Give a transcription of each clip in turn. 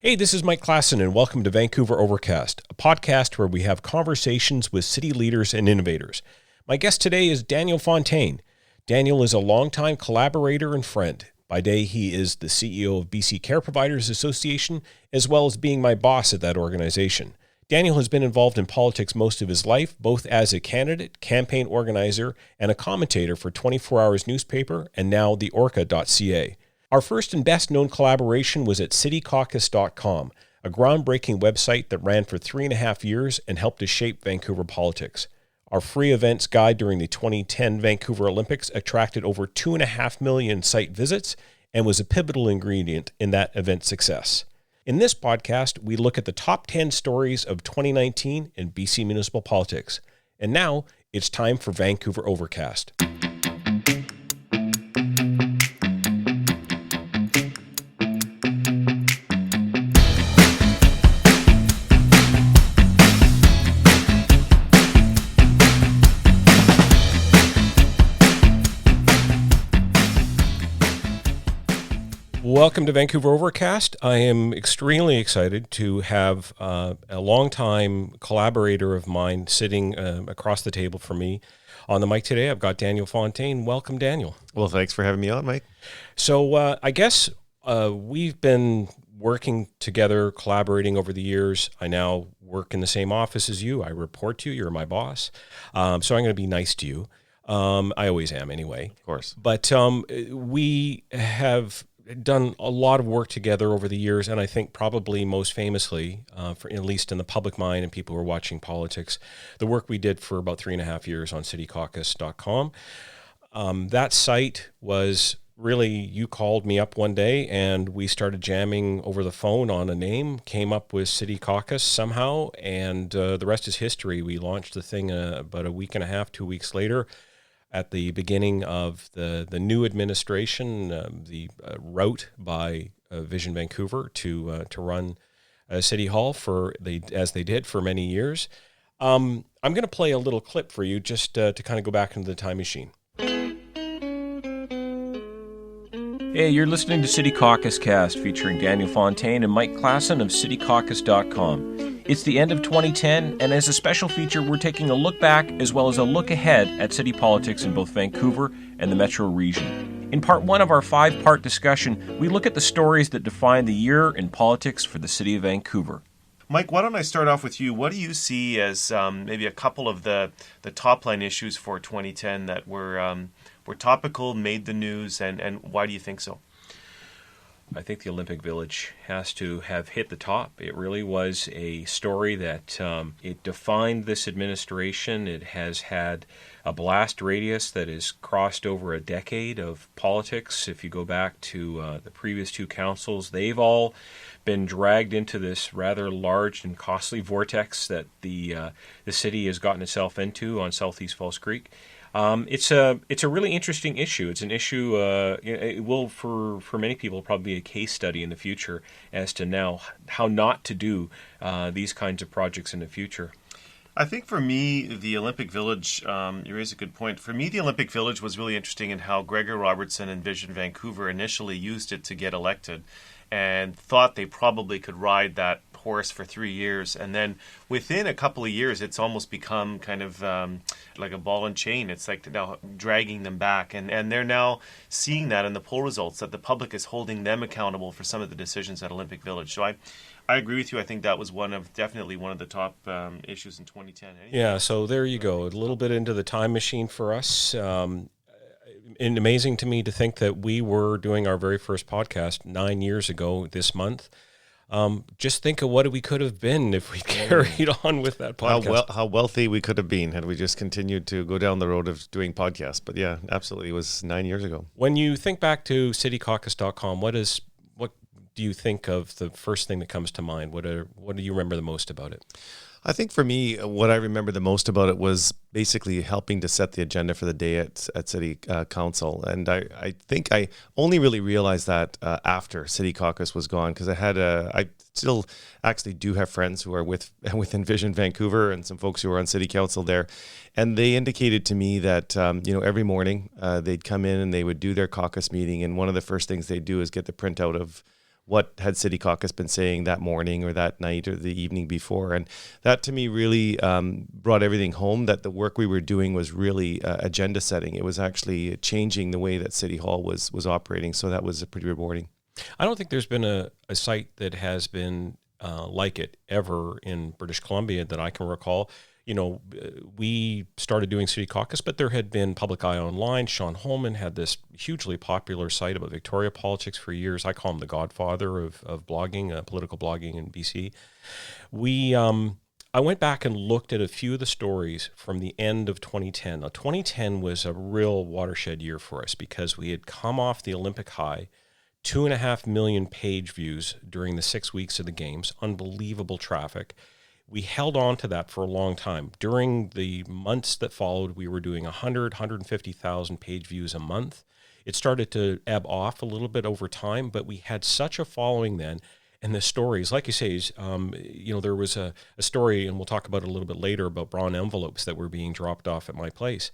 Hey, this is Mike Klassen, and welcome to Vancouver Overcast, a podcast where we have conversations with city leaders and innovators. My guest today is Daniel Fontaine. Daniel is a longtime collaborator and friend. By day, he is the CEO of BC Care Providers Association, as well as being my boss at that organization. Daniel has been involved in politics most of his life, both as a candidate, campaign organizer, and a commentator for 24 Hours newspaper, and now the Orca.ca. Our first and best-known collaboration was at citycaucus.com, a groundbreaking website that ran for 3.5 years and helped to shape Vancouver politics. Our free events guide during the 2010 Vancouver Olympics attracted over 2.5 million site visits and was a pivotal ingredient in that event's success. In this podcast, we look at the top 10 stories of 2019 in BC municipal politics. And now, it's time for Vancouver Overcast. Welcome to Vancouver Overcast. I am extremely excited to have a longtime collaborator of mine sitting across the table from me on the mic today. I've got Daniel Fontaine. Welcome, Daniel. Well, thanks for having me on, Mike. So I guess we've been working together, collaborating over the years. I now work in the same office as you. I report to you. You're my boss. So I'm going to be nice to you. I always am anyway. Of course. But we have done a lot of work together over the years, and I think probably most famously, for at least in the public mind and people who are watching politics, the work we did for about 3.5 years on citycaucus.com. That site was really, you called me up one day and we started jamming over the phone on a name, came up with City Caucus somehow, and the rest is history. We launched the thing about a week and a half, 2 weeks later, at the beginning of the new administration, the route by Vision Vancouver to run City Hall as they did for many years. I'm going to play a little clip for you just to kind of go back into the time machine. Hey, you're listening to City Caucus Cast featuring Daniel Fontaine and Mike Klassen of citycaucus.com. It's the end of 2010, and as a special feature, we're taking a look back as well as a look ahead at city politics in both Vancouver and the metro region. In part one of our 5-part discussion, we look at the stories that define the year in politics for the city of Vancouver. Mike, why don't I start off with you? What do you see as maybe a couple of the top-line issues for 2010 that were topical, made the news, and why do you think so? I think the Olympic Village has to have hit the top. It really was a story that it defined this administration. It has had a blast radius that has crossed over a decade of politics. If you go back to the previous two councils, they've all been dragged into this rather large and costly vortex that the city has gotten itself into on Southeast Falls Creek. It's a really interesting issue. It's an issue, it will for many people probably be a case study in the future as to now how not to do these kinds of projects in the future. I think for me, the Olympic Village, you raise a good point. For me, the Olympic Village was really interesting in how Gregor Robertson and Vision Vancouver initially used it to get elected and thought they probably could ride that horse for 3 years, and then within a couple of years it's almost become kind of like a ball and chain. It's like now dragging them back, and they're now seeing that in the poll results that the public is holding them accountable for some of the decisions at Olympic Village. So I agree with you. I think that was definitely one of the top issues in 2010. Yeah, so there you go, a little bit into the time machine for us. And amazing to me to think that we were doing our very first podcast 9 years ago this month. Just think of what we could have been if we carried on with that podcast. How wealthy we could have been had we just continued to go down the road of doing podcasts. But yeah, absolutely. It was 9 years ago. When you think back to citycaucus.com, what do you think of the first thing that comes to mind? What do you remember the most about it? I think for me, what I remember the most about it was basically helping to set the agenda for the day at City Council. And I think I only really realized that after City Caucus was gone, because I still actually do have friends who are within Vision Vancouver and some folks who are on City Council there. And they indicated to me that, every morning they'd come in and they would do their caucus meeting. And one of the first things they'd do is get the printout of what had City Caucus been saying that morning or that night or the evening before. And that to me really brought everything home, that the work we were doing was really agenda setting. It was actually changing the way that City Hall was operating. So that was pretty rewarding. I don't think there's been a site that has been like it ever in British Columbia that I can recall. You know, we started doing City Caucus, but there had been Public Eye Online. Sean Holman had this hugely popular site about Victoria politics for years. I call him the godfather of blogging, political blogging in BC. I went back and looked at a few of the stories from the end of 2010. Now, 2010 was a real watershed year for us because we had come off the Olympic high, 2.5 million page views during the 6 weeks of the games, unbelievable traffic. We held on to that for a long time. During the months that followed, we were doing 150,000 page views a month. It started to ebb off a little bit over time, but we had such a following then. And the stories, like you say, there was a story, and we'll talk about it a little bit later, about brown envelopes that were being dropped off at my place.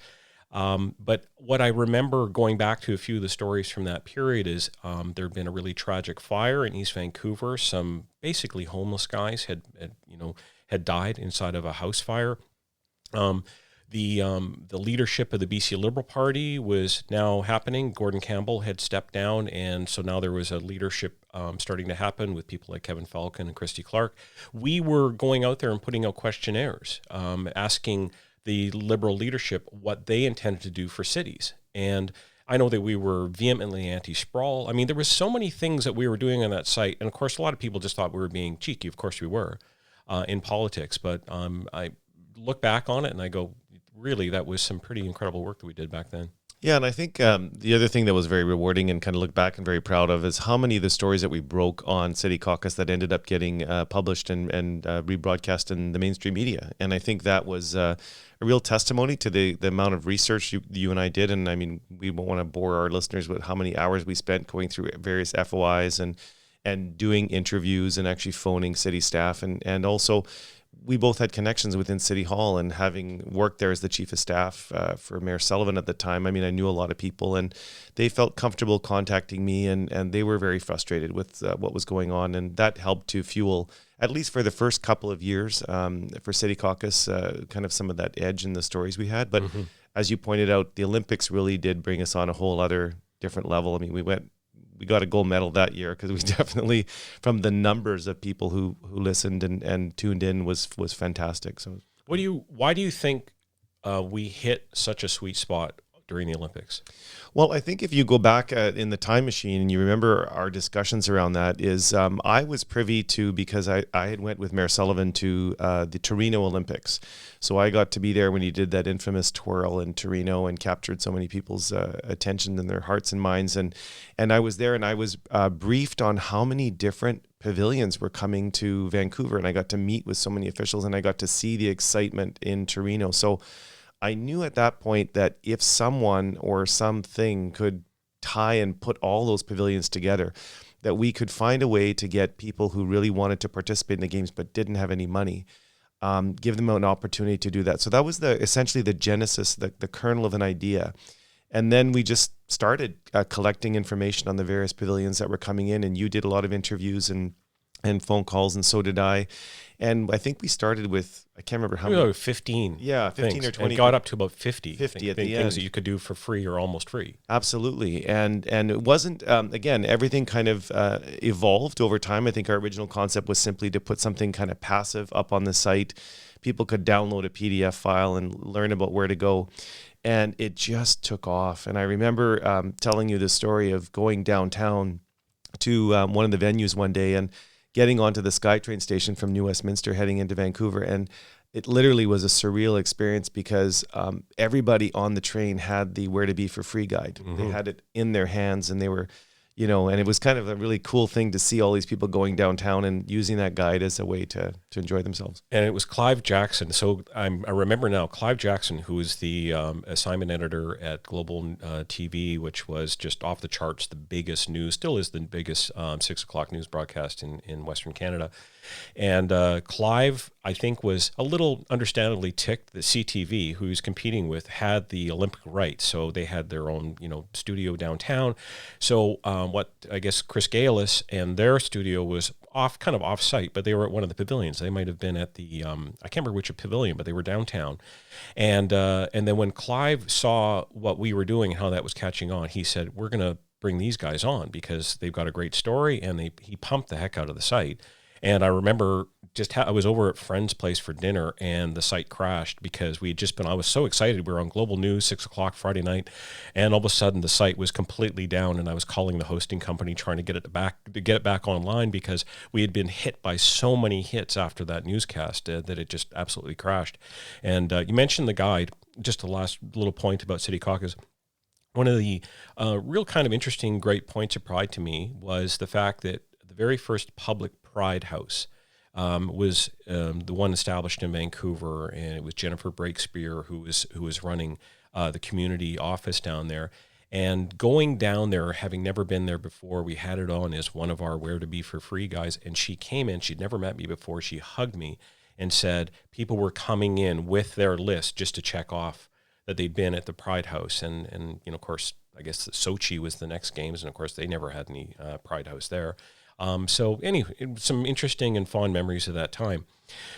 But what I remember going back to a few of the stories from that period is there had been a really tragic fire in East Vancouver. Some basically homeless guys had died inside of a house fire. The leadership of the BC Liberal Party was now happening. Gordon Campbell had stepped down, and so now there was a leadership starting to happen with people like Kevin Falcon and Christy Clark. We were going out there and putting out questionnaires, asking the Liberal leadership what they intended to do for cities. And I know that we were vehemently anti-sprawl. I mean, there was so many things that we were doing on that site. And of course, a lot of people just thought we were being cheeky. Of course we were in politics. But I look back on it and I go, really, that was some pretty incredible work that we did back then. Yeah, and I think the other thing that was very rewarding and kind of look back and very proud of is how many of the stories that we broke on City Caucus that ended up getting published and rebroadcast in the mainstream media. And I think that was a real testimony to the amount of research you and I did. And I mean, we won't want to bore our listeners with how many hours we spent going through various FOIs and doing interviews and actually phoning city staff. And also, we both had connections within City Hall, and having worked there as the chief of staff for Mayor Sullivan at the time, I mean, I knew a lot of people, and they felt comfortable contacting me, and they were very frustrated with what was going on, and that helped to fuel, at least for the first couple of years, for City Caucus, kind of some of that edge in the stories we had. But as you pointed out, the Olympics really did bring us on a whole other different level. I mean, we got a gold medal that year because we definitely, from the numbers of people who listened and tuned in, was fantastic. So, why do you think we hit such a sweet spot during the Olympics? Well, I think if you go back in the time machine and you remember our discussions around that, is I was privy to, because I had went with Mayor Sullivan to the Torino Olympics. So I got to be there when he did that infamous twirl in Torino and captured so many people's attention and their hearts and minds. And I was there, and I was briefed on how many different pavilions were coming to Vancouver. And I got to meet with so many officials, and I got to see the excitement in Torino. So I knew at that point that if someone or something could tie and put all those pavilions together, that we could find a way to get people who really wanted to participate in the games but didn't have any money, give them an opportunity to do that. So that was essentially the genesis, the kernel of an idea. And then we just started collecting information on the various pavilions that were coming in, and you did a lot of interviews and phone calls, and so did I. And I think we started with, I can't remember how many. 15. Yeah, 15 things, or 20. And got up to about 50. 50 at the things end. that you could do for free or almost free. Absolutely. And it wasn't, again, everything kind of evolved over time. I think our original concept was simply to put something kind of passive up on the site. People could download a PDF file and learn about where to go. And it just took off. And I remember telling you the story of going downtown to one of the venues one day and getting onto the SkyTrain station from New Westminster heading into Vancouver. And it literally was a surreal experience because everybody on the train had the Where to Be for Free guide. They had it in their hands, and they were, and it was kind of a really cool thing to see all these people going downtown and using that guide as a way to enjoy themselves. And it was Clive Jackson. So I remember now, Clive Jackson, who was the assignment editor at Global TV, which was just off the charts, the biggest news, still is the biggest 6 o'clock news broadcast in Western Canada. And Clive, I think, was a little understandably ticked that CTV, who he was competing with, had the Olympic rights. So they had their own, studio downtown. So what I guess Chris Gaelis and their studio was kind of off site, but they were at one of the pavilions. They might have been at the I can't remember which pavilion, but they were downtown. And then when Clive saw what we were doing and how that was catching on, he said, "We're going to bring these guys on because they've got a great story," and he pumped the heck out of the site. And I remember I was over at Friend's place for dinner, and the site crashed because I was so excited. We were on Global News, 6:00 Friday night, and all of a sudden the site was completely down, and I was calling the hosting company trying to get it back online because we had been hit by so many hits after that newscast that it just absolutely crashed. And you mentioned the guide, just the last little point about City Caucus. One of the real kind of interesting, great points of pride to me was the fact that the very first public Pride House was the one established in Vancouver, and it was Jennifer Breakspear who was running the community office down there. And going down there, having never been there before, we had it on as one of our Where to Be for Free guys, and she came in. She'd never met me before. She hugged me and said people were coming in with their list just to check off that they'd been at the Pride House, and of course, I guess Sochi was the next games, and of course they never had any Pride House there. So anyway, some interesting and fond memories of that time.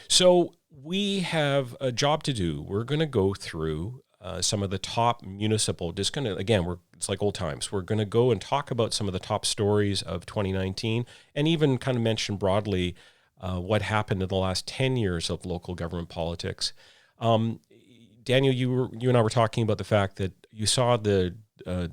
So we have a job to do. We're going to go through some of the top municipal, it's like old times. We're going to go and talk about some of the top stories of 2019 and even kind of mention broadly what happened in the last 10 years of local government politics. Daniel, you and I were talking about the fact that you saw the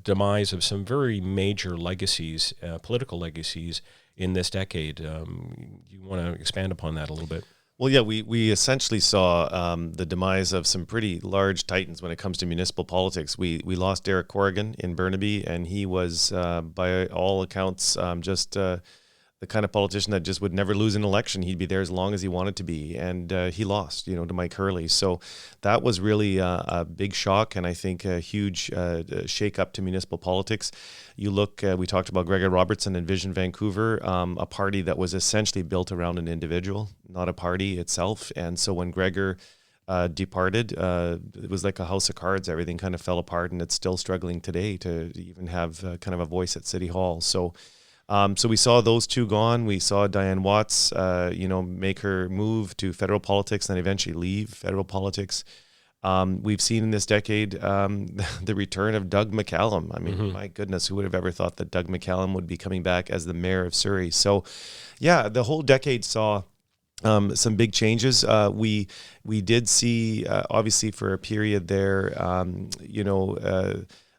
demise of some very major legacies, political legacies, in this decade. You want to expand upon that a little bit? Well, yeah, we essentially saw the demise of some pretty large titans when it comes to municipal politics. We lost Derek Corrigan in Burnaby, and he was, by all accounts, just the kind of politician that just would never lose an election. He'd be there as long as he wanted to be, and he lost, to Mike Hurley. So that was really a big shock, and I think a huge shake-up to municipal politics. You look, we talked about Gregor Robertson and Vision Vancouver, a party that was essentially built around an individual, not a party itself. And so when Gregor departed, it was like a house of cards. Everything kind of fell apart, and it's still struggling today to even have kind of a voice at City Hall. So we saw those two gone. We saw Diane Watts, make her move to federal politics and then eventually leave federal politics. We've seen in this decade the return of Doug McCallum. I mean, My goodness, who would have ever thought that Doug McCallum would be coming back as the mayor of Surrey? So, yeah, the whole decade saw some big changes. We did see, obviously, for a period there,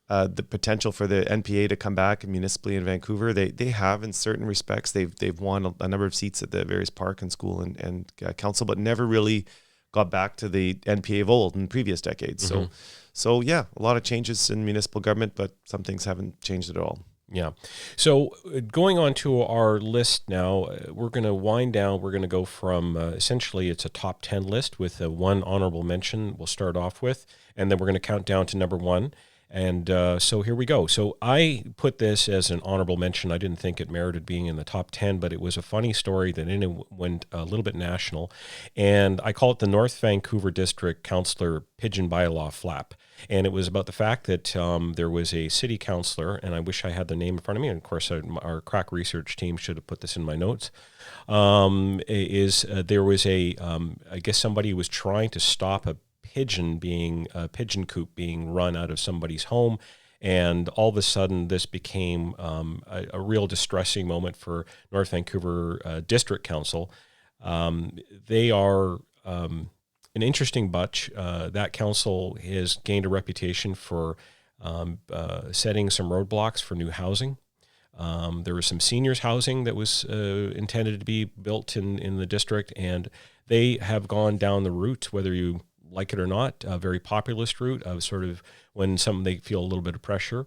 the potential for the NPA to come back municipally in Vancouver. They have, in certain respects, they've won a number of seats at the various park and school and council, but never really got back to the NPA of old in previous decades. So yeah, a lot of changes in municipal government, but some things haven't changed at all. Yeah. So going on to our list now, we're going to wind down. We're going to go from essentially it's a top 10 list with one honorable mention we'll start off with, and then we're going to count down to number one. And so here we go. So I put this as an honorable mention. I didn't think it merited being in the top 10, but it was a funny story that went a little bit national. And I call it the North Vancouver District Councillor Pigeon Bylaw Flap. And it was about the fact that there was a city councillor, and I wish I had the name in front of me. And of course, our crack research team should have put this in my notes. There was I guess somebody was trying to stop a pigeon coop being run out of somebody's home, and all of a sudden this became a real distressing moment for North Vancouver District Council. They are an interesting bunch. That council has gained a reputation for setting some roadblocks for new housing. There was some seniors housing that was intended to be built in the district, and they have gone down the route, whether you like it or not, a very populist route of sort of when they feel a little bit of pressure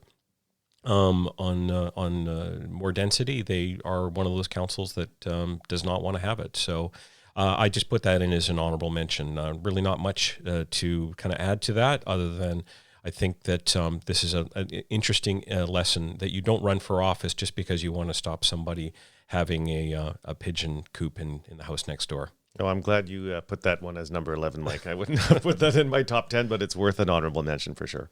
on more density, they are one of those councils that does not want to have it. So I just put that in as an honorable mention. Really not much to kind of add to that other than I think that this is an interesting lesson that you don't run for office just because you want to stop somebody having a pigeon coop in the house next door. Oh, I'm glad you put that one as number 11, Mike. I wouldn't have put that in my top 10, but it's worth an honorable mention for sure.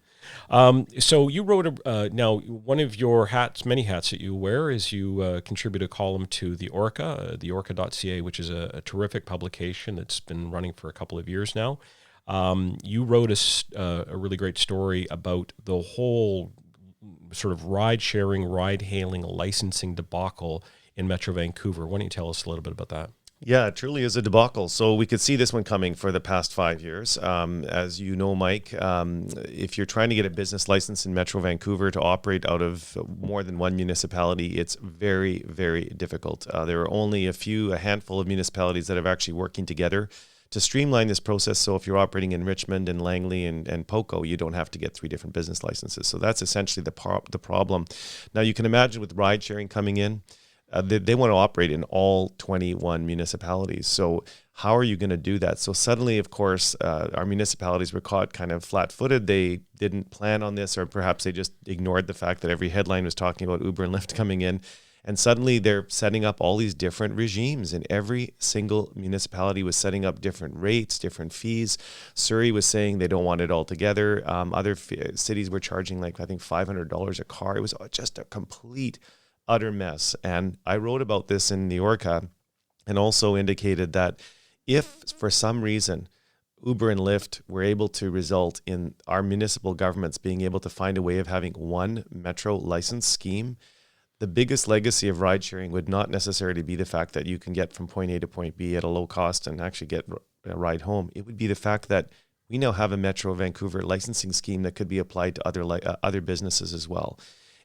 So you wrote now one of your many hats that you wear is you contribute a column to the Orca, the orca.ca, which is a terrific publication that's been running for a couple of years now. You wrote a really great story about the whole sort of ride-sharing, ride-hailing, licensing debacle in Metro Vancouver. Why don't you tell us a little bit about that? Yeah, it truly is a debacle. So we could see this one coming for the past 5 years. As you know, Mike, if you're trying to get a business license in Metro Vancouver to operate out of more than one municipality, it's very, very difficult. There are only a handful of municipalities that are actually working together to streamline this process. So if you're operating in Richmond and Langley and Poco, you don't have to get 3 different business licenses. So that's essentially the problem. Now you can imagine with ride sharing coming in, they want to operate in all 21 municipalities. So how are you going to do that? So suddenly, of course, our municipalities were caught kind of flat-footed. They didn't plan on this, or perhaps they just ignored the fact that every headline was talking about Uber and Lyft coming in. And suddenly they're setting up all these different regimes, and every single municipality was setting up different rates, different fees. Surrey was saying they don't want it all together. Other cities were charging I think $500 a car. It was just a complete utter mess. And I wrote about this in the Orca and also indicated that if for some reason Uber and Lyft were able to result in our municipal governments being able to find a way of having one metro license scheme, the biggest legacy of ride sharing would not necessarily be the fact that you can get from point A to point B at a low cost and actually get a ride home. It would be the fact that we now have a Metro Vancouver licensing scheme that could be applied to other businesses as well.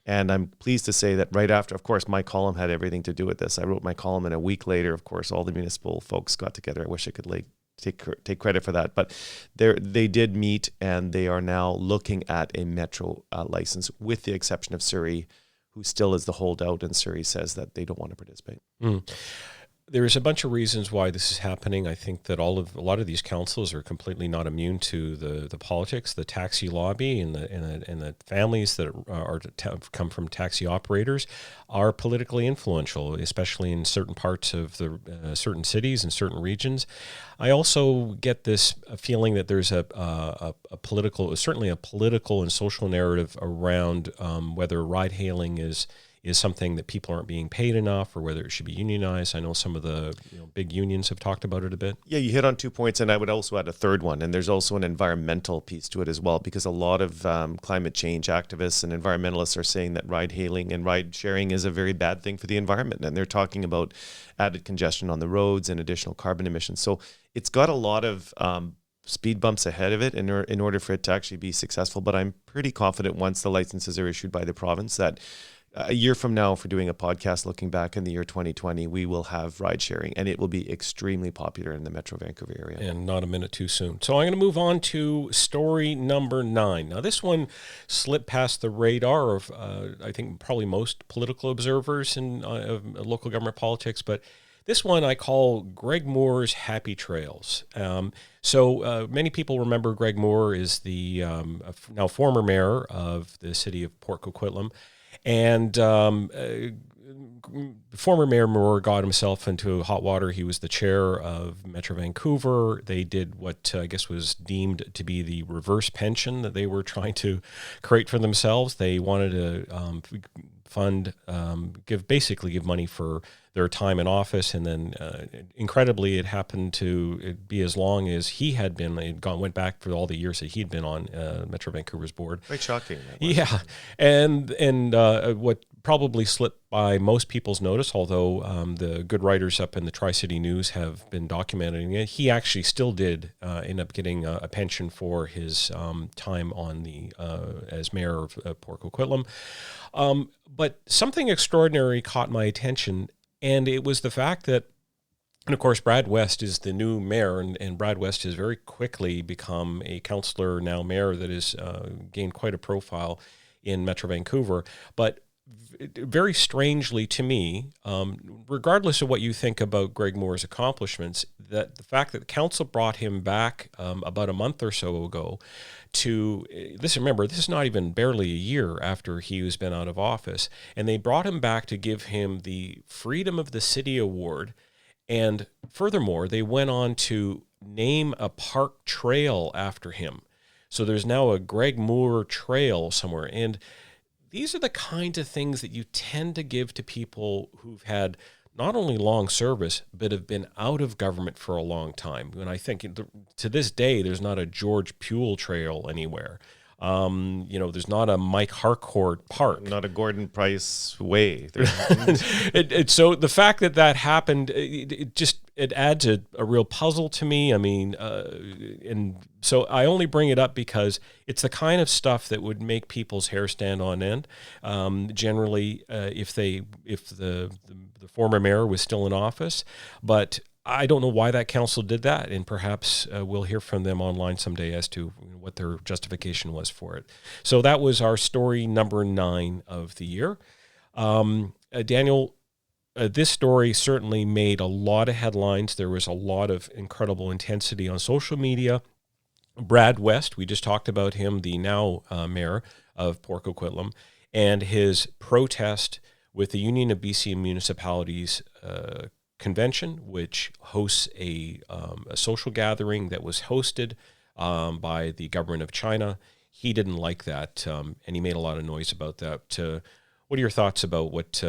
And I'm pleased to say that right after, of course, my column had everything to do with this. I wrote my column, and a week later, of course, all the municipal folks got together. I wish I could take credit for that. But they did meet, and they are now looking at a Metro license, with the exception of Surrey, who still is the holdout, and Surrey says that they don't want to participate. There's a bunch of reasons why this is happening. I think that a lot of these councils are completely not immune to the politics, the taxi lobby, and the families that come from taxi operators are politically influential, especially in certain parts of the certain cities and certain regions. I also get this feeling that there's certainly a political and social narrative around whether ride hailing is something that people aren't being paid enough, or whether it should be unionized. I know some of the big unions have talked about it a bit. Yeah, you hit on 2 points, and I would also add a third one. And there's also an environmental piece to it as well, because a lot of climate change activists and environmentalists are saying that ride hailing and ride sharing is a very bad thing for the environment. And they're talking about added congestion on the roads and additional carbon emissions. So it's got a lot of speed bumps ahead of it in order for it to actually be successful. But I'm pretty confident once the licenses are issued by the province that a year from now, if we're doing a podcast looking back in the year 2020, we will have ride sharing, and it will be extremely popular in the Metro Vancouver area. And not a minute too soon. So I'm going to move on to story number 9. Now, this one slipped past the radar of, I think, probably most political observers in local government politics, but this one I call Greg Moore's Happy Trails. So many people remember Greg Moore is the now former mayor of the city of Port Coquitlam. And former Mayor Moore got himself into hot water. He was the chair of Metro Vancouver. They did what I guess was deemed to be the reverse pension that they were trying to create for themselves. They wanted to give money for their time in office, and then incredibly, it happened to be as long as he had been. Went back for all the years that he'd been on Metro Vancouver's board. Quite shocking. Yeah, and what probably slipped by most people's notice, although the good writers up in the Tri-City News have been documenting it, he actually still did end up getting a pension for his time on as mayor of Port Coquitlam. But something extraordinary caught my attention, and it was the fact that, and of course, Brad West is the new mayor, and Brad West has very quickly become a councillor, now mayor, that has gained quite a profile in Metro Vancouver. But very strangely to me, regardless of what you think about Greg Moore's accomplishments, that the fact that the council brought him back about a month or so ago remember, this is not even barely a year after he has been out of office, and they brought him back to give him the Freedom of the City Award. And furthermore, they went on to name a park trail after him. So there's now a Greg Moore Trail somewhere. And these are the kinds of things that you tend to give to people who've had not only long service, but have been out of government for a long time. And I think to this day, there's not a George Puel Trail anywhere. There's not a Mike Harcourt Park. Not a Gordon Price Way. So the fact that happened, it adds a real puzzle to me. I mean, and so I only bring it up because it's the kind of stuff that would make people's hair stand on end. Generally, if the former mayor was still in office, but I don't know why that council did that, and perhaps we'll hear from them online someday as to what their justification was for it. So that was our story number 9 of the year. Daniel, this story certainly made a lot of headlines. There was a lot of incredible intensity on social media. Brad West, we just talked about him, the now mayor of Port Coquitlam, and his protest with the Union of BC Municipalities convention, which hosts a social gathering that was hosted by the government of China. He didn't like that, and he made a lot of noise about that. What are your thoughts about what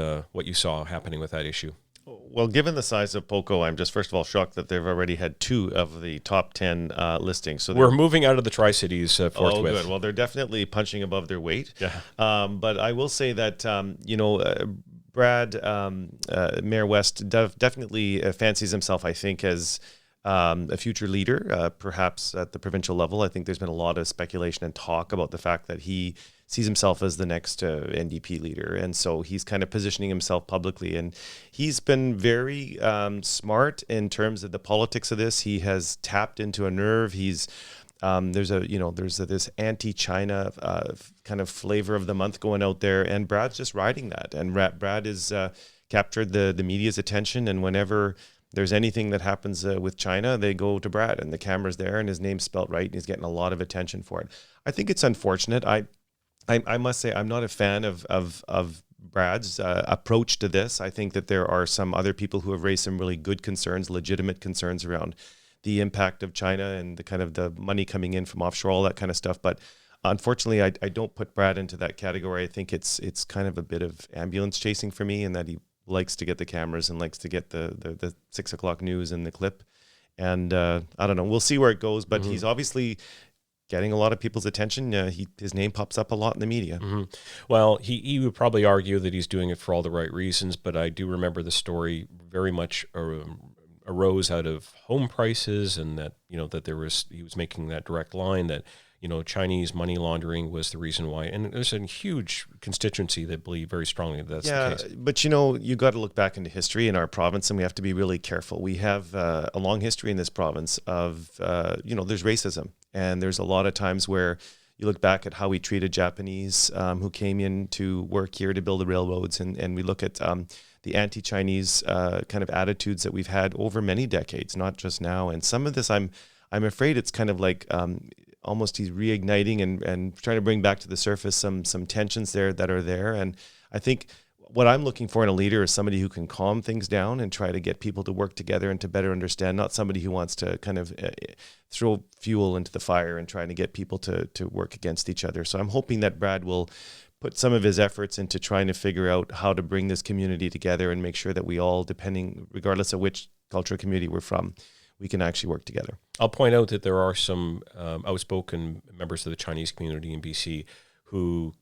you saw happening with that issue? Well, given the size of POCO, I'm just first of all shocked that they've already had 2 of the top 10 listings. So we're moving out of the Tri-Cities forthwith. Oh, good. Well, they're definitely punching above their weight. Yeah. But I will say that Brad, Mayor West, definitely fancies himself, I think, as a future leader, perhaps at the provincial level. I think there's been a lot of speculation and talk about the fact that he sees himself as the next NDP leader. And so he's kind of positioning himself publicly. And he's been very smart in terms of the politics of this. He has tapped into a nerve. There's this anti-China kind of flavor of the month going out there, and Brad's just riding that. And Brad has captured the media's attention, and whenever there's anything that happens with China, they go to Brad, and the camera's there, and his name's spelt right, and he's getting a lot of attention for it. I think it's unfortunate. I must say I'm not a fan of Brad's approach to this. I think that there are some other people who have raised some really good concerns, legitimate concerns around the impact of China and the kind of the money coming in from offshore, all that kind of stuff. But unfortunately, I don't put Brad into that category. I think it's kind of a bit of ambulance chasing for me, in that he likes to get the cameras and likes to get the 6 o'clock news and the clip. And I don't know. We'll see where it goes. But he's obviously getting a lot of people's attention. His name pops up a lot in the media. Mm-hmm. Well, he would probably argue that he's doing it for all the right reasons, but I do remember the story very much arose out of home prices, and that he was making that direct line that Chinese money laundering was the reason why. And there's a huge constituency that believe very strongly that that's the case. But you got to look back into history in our province, and we have to be really careful. We have a long history in this province of there's racism, and there's a lot of times where you look back at how we treated Japanese who came in to work here to build the railroads, and we look at the anti-Chinese kind of attitudes that we've had over many decades, not just now. And some of this, I'm afraid it's kind of like almost he's reigniting and trying to bring back to the surface some tensions that are there. And I think what I'm looking for in a leader is somebody who can calm things down and try to get people to work together and to better understand, not somebody who wants to kind of throw fuel into the fire and trying to get people to work against each other. So I'm hoping that Brad will put some of his efforts into trying to figure out how to bring this community together and make sure that we all, regardless of which cultural community we're from, we can actually work together. I'll point out that there are some outspoken members of the Chinese community in BC who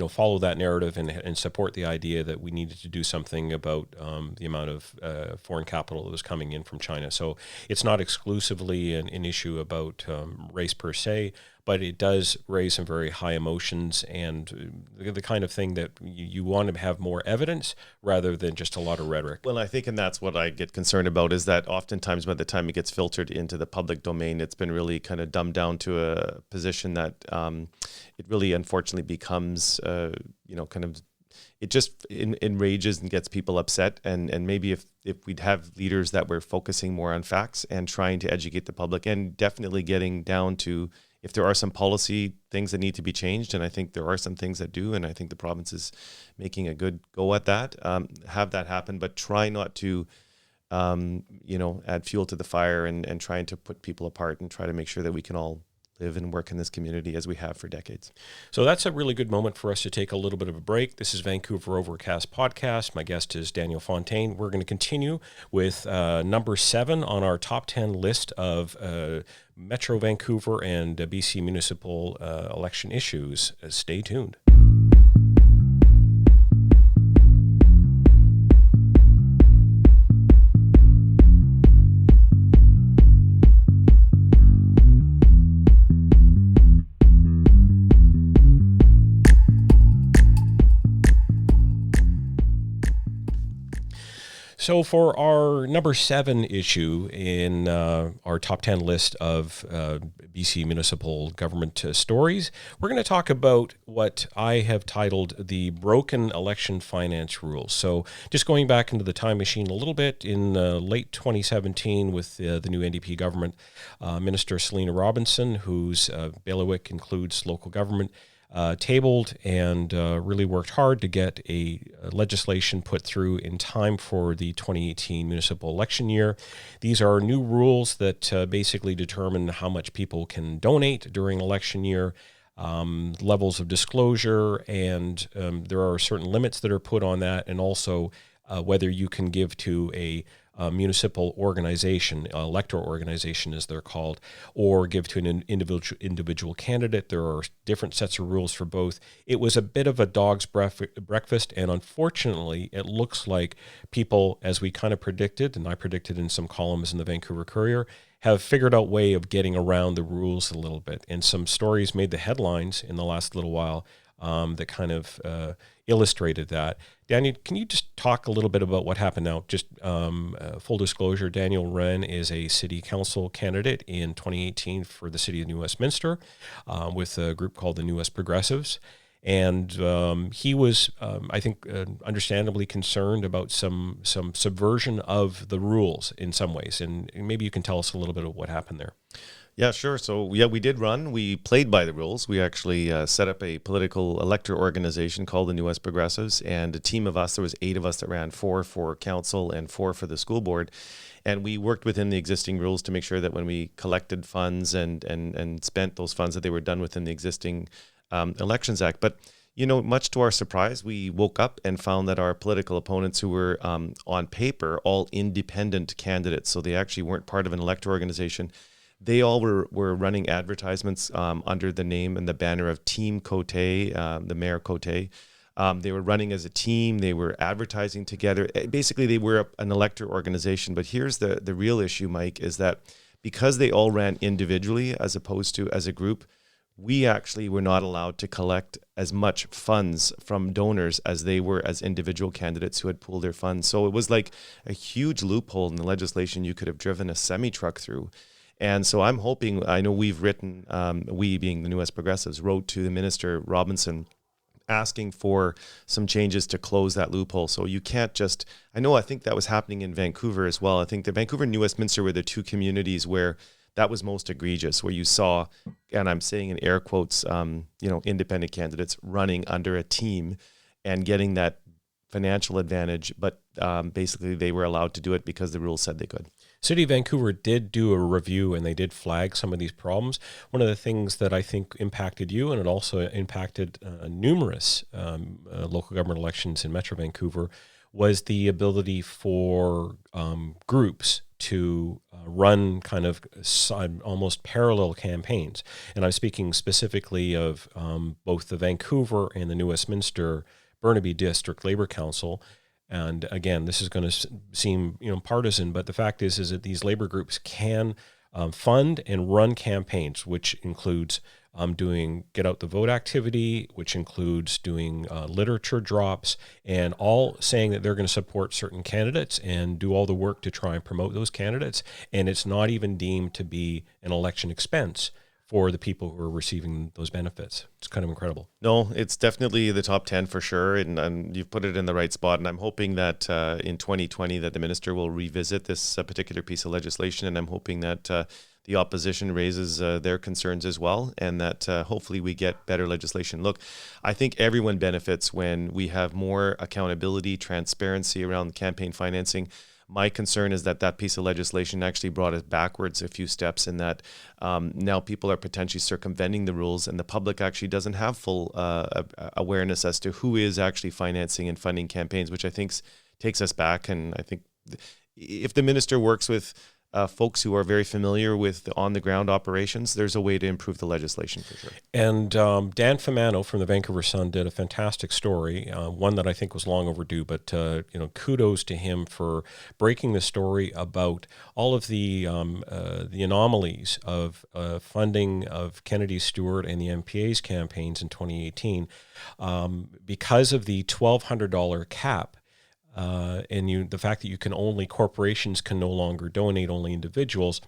follow that narrative and support the idea that we needed to do something about the amount of foreign capital that was coming in from China. So it's not exclusively an issue about race per se, but it does raise some very high emotions and the kind of thing that you want to have more evidence rather than just a lot of rhetoric. Well, I think, and that's what I get concerned about, is that oftentimes by the time it gets filtered into the public domain, it's been really kind of dumbed down to a position that it really unfortunately becomes, kind of, it just enrages and gets people upset. And maybe if we'd have leaders that were focusing more on facts and trying to educate the public, and definitely getting down to if there are some policy things that need to be changed, and I think there are some things that do, and I think the province is making a good go at that, have that happen, but try not to add fuel to the fire and trying to put people apart and try to make sure that we can all live and work in this community as we have for decades. So that's a really good moment for us to take a little bit of a break. This is Vancouver Overcast podcast. My guest is Daniel Fontaine. We're going to continue with number 7 on our top 10 list of Metro Vancouver and BC municipal election issues. Stay tuned. So for our number 7 issue in our top 10 list of BC municipal government stories, we're going to talk about what I have titled the broken election finance rules. So just going back into the time machine a little bit, in late 2017 with the new NDP government, Minister Selina Robinson, whose bailiwick includes local government, tabled and really worked hard to get a legislation put through in time for the 2018 municipal election year. These are new rules that basically determine how much people can donate during election year, levels of disclosure, and there are certain limits that are put on that, and also whether you can give to a municipal organization, electoral organization as they're called, or give to an individual candidate. There are different sets of rules for both. It was a bit of a dog's breakfast, and unfortunately, it looks like people, as we kind of predicted, and I predicted in some columns in the Vancouver Courier, have figured out a way of getting around the rules a little bit. And some stories made the headlines in the last little while that kind of illustrated that. Daniel, can you just talk a little bit about what happened now? Just full disclosure, Daniel Wren is a city council candidate in 2018 for the city of New Westminster with a group called the New West Progressives. And he was, I think, understandably concerned about some subversion of the rules in some ways. And maybe you can tell us a little bit of what happened there. Yeah, sure. So, we did run. We played by the rules. We actually set up a political elector organization called the New West Progressives, and a team of us, there was 8 of us that ran, 4 for council and 4 for the school board. And we worked within the existing rules to make sure that when we collected funds and spent those funds, that they were done within the existing Elections Act. But, much to our surprise, we woke up and found that our political opponents, who were on paper all independent candidates, so they actually weren't part of an elector organization, they all were running advertisements under the name and the banner of Team Cote, the Mayor Cote. They were running as a team. They were advertising together. Basically, they were an elector organization. But here's the real issue, Mike, is that because they all ran individually as opposed to as a group, we actually were not allowed to collect as much funds from donors as they were as individual candidates who had pooled their funds. So it was like a huge loophole in the legislation you could have driven a semi-truck through. And so I'm hoping, I know we've written, we being the New West Progressives, wrote to the Minister Robinson asking for some changes to close that loophole. So you can't just, I think that was happening in Vancouver as well. I think the Vancouver and New Westminster were the 2 communities where that was most egregious, where you saw, and I'm saying in air quotes, independent candidates running under a team and getting that financial advantage, but basically they were allowed to do it because the rules said they could. City of Vancouver did do a review, and they did flag some of these problems. One of the things that I think impacted you, and it also impacted numerous local government elections in Metro Vancouver, was the ability for groups to run kind of almost parallel campaigns. And I'm speaking specifically of both the Vancouver and the New Westminster Burnaby District Labour Council. And again, this is going to seem partisan, but the fact is that these labor groups can fund and run campaigns, which includes doing get out the vote activity, which includes doing literature drops, and all saying that they're going to support certain candidates and do all the work to try and promote those candidates. And it's not even deemed to be an election expense for the people who are receiving those benefits. It's kind of incredible. No, it's definitely the top 10 for sure, and you've put it in the right spot. And I'm hoping that in 2020 that the minister will revisit this particular piece of legislation, and I'm hoping that the opposition raises their concerns as well, and that hopefully we get better legislation. Look, I think everyone benefits when we have more accountability, transparency around campaign financing. My concern is that piece of legislation actually brought us backwards a few steps in that now people are potentially circumventing the rules, and the public actually doesn't have full awareness as to who is actually financing and funding campaigns, which I think takes us back. And I think if the minister works with folks who are very familiar with the on-the-ground operations, there's a way to improve the legislation for sure. And Dan Fontaine from the Vancouver Sun did a fantastic story, one that I think was long overdue, but kudos to him for breaking the story about all of the anomalies of funding of Kennedy Stewart and the MPA's campaigns in 2018 because of the $1,200 cap. And the fact that corporations can no longer donate, only individuals.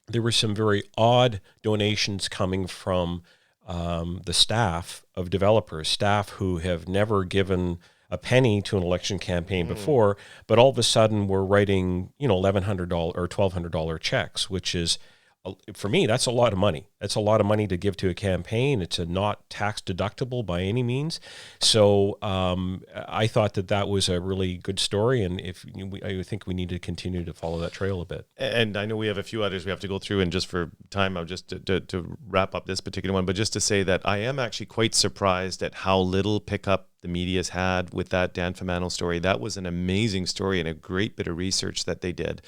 There were some very odd donations coming from the staff of developers, staff who have never given a penny to an election campaign before, but all of a sudden were writing, $1,100 or $1,200 checks, which is, for me, that's a lot of money. That's a lot of money to give to a campaign. It's not tax deductible by any means. So I thought that was a really good story, and I think we need to continue to follow that trail a bit. And I know we have a few others we have to go through, and just for time, I'll just to wrap up this particular one, but just to say that I am actually quite surprised at how little pickup the media's had with that Dan Fontaine story. That was an amazing story and a great bit of research that they did.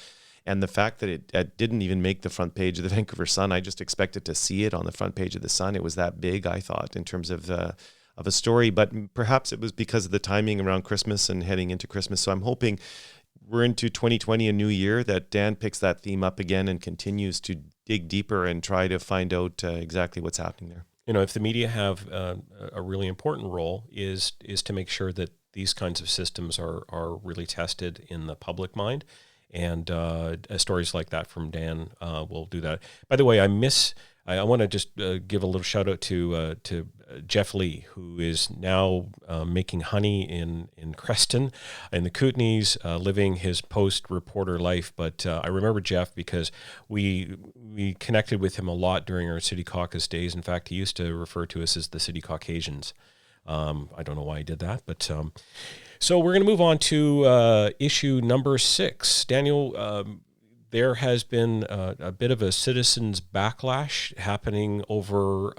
And the fact that it didn't even make the front page of the Vancouver Sun, I just expected to see it on the front page of the Sun. It was that big, I thought, in terms of a story. But perhaps it was because of the timing around Christmas and heading into Christmas. So I'm hoping we're into 2020, a new year, that Dan picks that theme up again and continues to dig deeper and try to find out exactly what's happening there. If the media have a really important role is to make sure that these kinds of systems are really tested in the public mind. And stories like that from Dan will do that. By the way, I want to just give a little shout out to Jeff Lee, who is now making honey in Creston in the Kootenays, living his post-reporter life. But I remember Jeff because we connected with him a lot during our City Caucus days. In fact, he used to refer to us as the City Caucasians. I don't know why he did that, but... So we're going to move on to issue number 6. Daniel, there has been a bit of a citizens' backlash happening over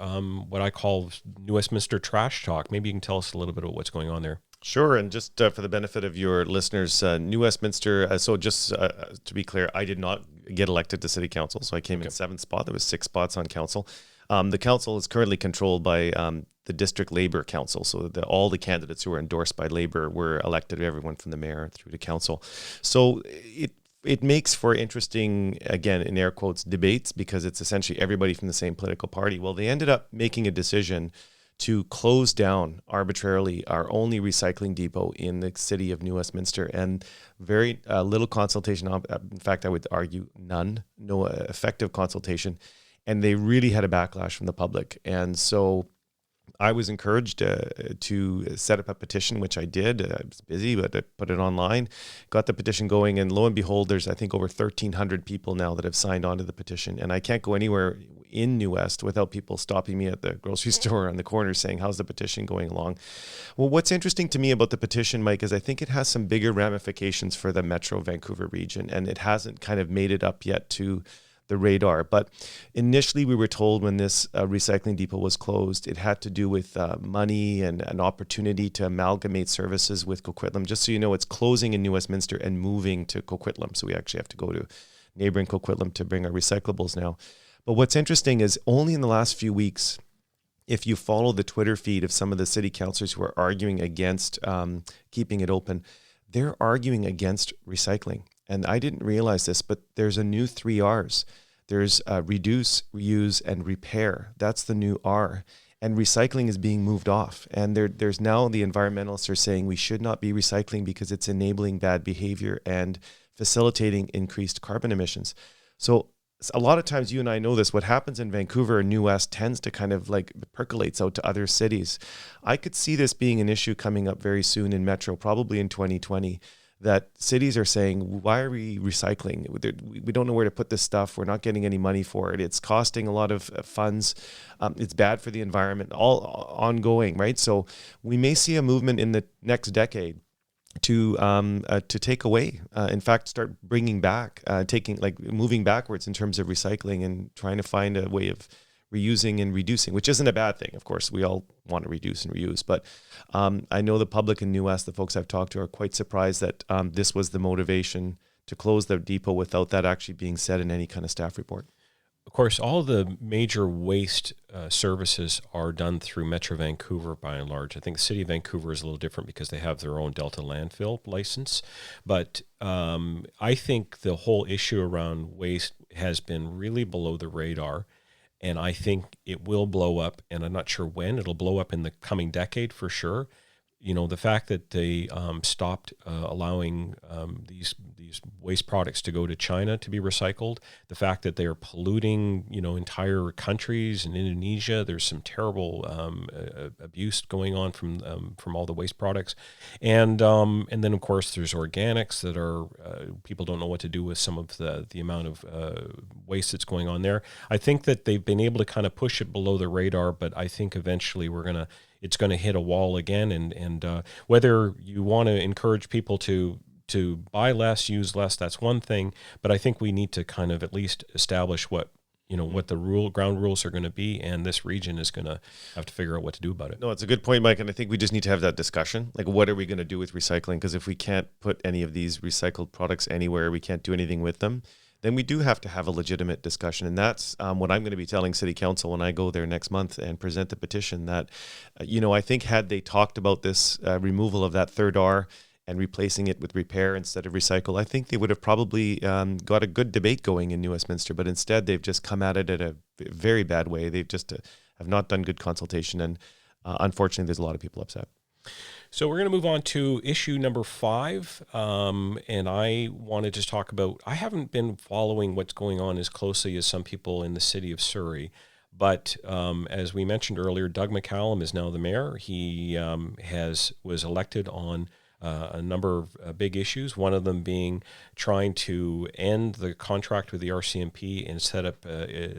what I call New Westminster trash talk. Maybe you can tell us a little bit about what's going on there. Sure, and just for the benefit of your listeners, New Westminster, so just to be clear, I did not get elected to City Council, so I came in 7th spot. There was 6 spots on council. The council is currently controlled by the District Labour Council, so all the candidates who were endorsed by Labour were elected, everyone from the mayor through to council. So it makes for interesting, again, in air quotes, debates, because it's essentially everybody from the same political party. Well, they ended up making a decision to close down arbitrarily our only recycling depot in the city of New Westminster, and very little consultation. In fact, I would argue none, no effective consultation. And they really had a backlash from the public. And so I was encouraged to set up a petition, which I did. I was busy, but I put it online, got the petition going, and lo and behold, there's, I think, over 1,300 people now that have signed on to the petition. And I can't go anywhere in New West without people stopping me at the grocery store on the corner saying, how's the petition going along? Well, what's interesting to me about the petition, Mike, is I think it has some bigger ramifications for the Metro Vancouver region, and it hasn't kind of made it up yet to the radar. But initially we were told when this recycling depot was closed, it had to do with money and an opportunity to amalgamate services with Coquitlam. Just so you know, it's closing in New Westminster and moving to Coquitlam. So we actually have to go to neighboring Coquitlam to bring our recyclables now. But what's interesting is only in the last few weeks, if you follow the Twitter feed of some of the city councillors who are arguing against keeping it open, they're arguing against recycling. And I didn't realize this, but there's a new 3 R's. There's reduce, reuse, and repair. That's the new R. And recycling is being moved off. And there's now the environmentalists are saying we should not be recycling because it's enabling bad behavior and facilitating increased carbon emissions. So a lot of times, you and I know this, what happens in Vancouver and New West tends to kind of like percolates out to other cities. I could see this being an issue coming up very soon in Metro, probably in 2020. That cities are saying, why are we recycling? We don't know where to put this stuff. We're not getting any money for it. It's costing a lot of funds. It's bad for the environment, all ongoing, right? So we may see a movement in the next decade to take away. In fact, start bringing back, moving backwards in terms of recycling and trying to find a way of reusing and reducing, which isn't a bad thing. Of course, we all want to reduce and reuse, but I know the public in New West, the folks I've talked to, are quite surprised that this was the motivation to close the depot without that actually being said in any kind of staff report. Of course, all of the major waste services are done through Metro Vancouver by and large. I think the City of Vancouver is a little different because they have their own Delta landfill license. But I think the whole issue around waste has been really below the radar. And I think it will blow up, and I'm not sure when. It'll blow up in the coming decade for sure. You know, the fact that they stopped allowing these waste products to go to China to be recycled, the fact that they are polluting, entire countries in Indonesia. There's some terrible abuse going on from all the waste products, and then of course there's organics that are people don't know what to do with some of the amount of waste that's going on there. I think that they've been able to kind of push it below the radar, but I think eventually it's going to hit a wall again, and whether you want to encourage people to buy less, use less, that's one thing, but I think we need to kind of at least establish what the ground rules are going to be, and this region is going to have to figure out what to do about it. No, it's a good point, Mike, and I think we just need to have that discussion. Like, what are we going to do with recycling? Because if we can't put any of these recycled products anywhere, we can't do anything with them, then we do have to have a legitimate discussion. And that's what I'm going to be telling City Council when I go there next month and present the petition that, I think had they talked about this removal of that third R and replacing it with repair instead of recycle, I think they would have probably got a good debate going in New Westminster. But instead, they've just come at it in a very bad way. They've just have not done good consultation. And unfortunately, there's a lot of people upset. So we're going to move on to issue number 5, and I want to just talk about, I haven't been following what's going on as closely as some people in the city of Surrey, but as we mentioned earlier, Doug McCallum is now the mayor. He was elected on a number of big issues, one of them being trying to end the contract with the RCMP and set up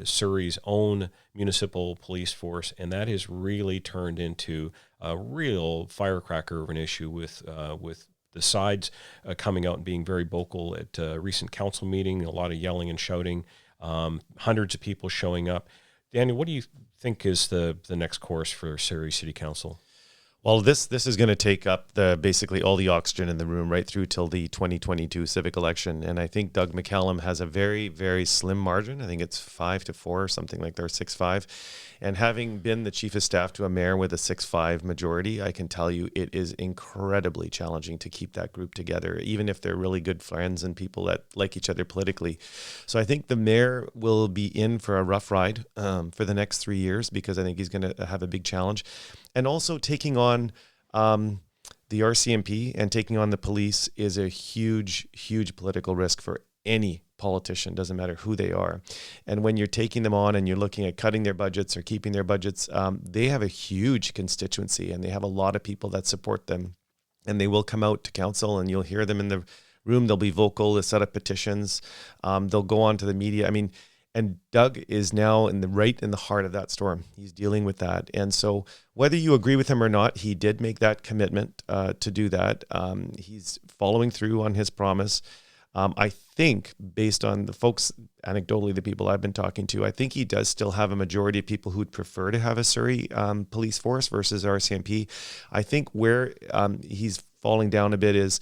Surrey's own municipal police force, and that has really turned into a real firecracker of an issue with the sides coming out and being very vocal at a recent council meeting, a lot of yelling and shouting, hundreds of people showing up. Daniel, what do you think is the next course for Surrey City Council? Well, this is going to take up basically all the oxygen in the room right through till the 2022 civic election. And I think Doug McCallum has a very, very slim margin. I think it's 5-4 or something like that, or 6-5. And having been the chief of staff to a mayor with a 6-5 majority, I can tell you it is incredibly challenging to keep that group together, even if they're really good friends and people that like each other politically. So I think the mayor will be in for a rough ride for the next 3 years, because I think he's going to have a big challenge. And also taking on the RCMP and taking on the police is a huge, huge political risk for any politician, doesn't matter who they are. And when you're taking them on and you're looking at cutting their budgets or keeping their budgets, they have a huge constituency and they have a lot of people that support them. And they will come out to council and you'll hear them in the room. They'll be vocal, they'll set up petitions. They'll go on to the media. And Doug is now in the heart of that storm. He's dealing with that. And so whether you agree with him or not, he did make that commitment to do that. He's following through on his promise. I think based on the folks, anecdotally, the people I've been talking to, I think he does still have a majority of people who'd prefer to have a Surrey police force versus RCMP. I think where he's falling down a bit is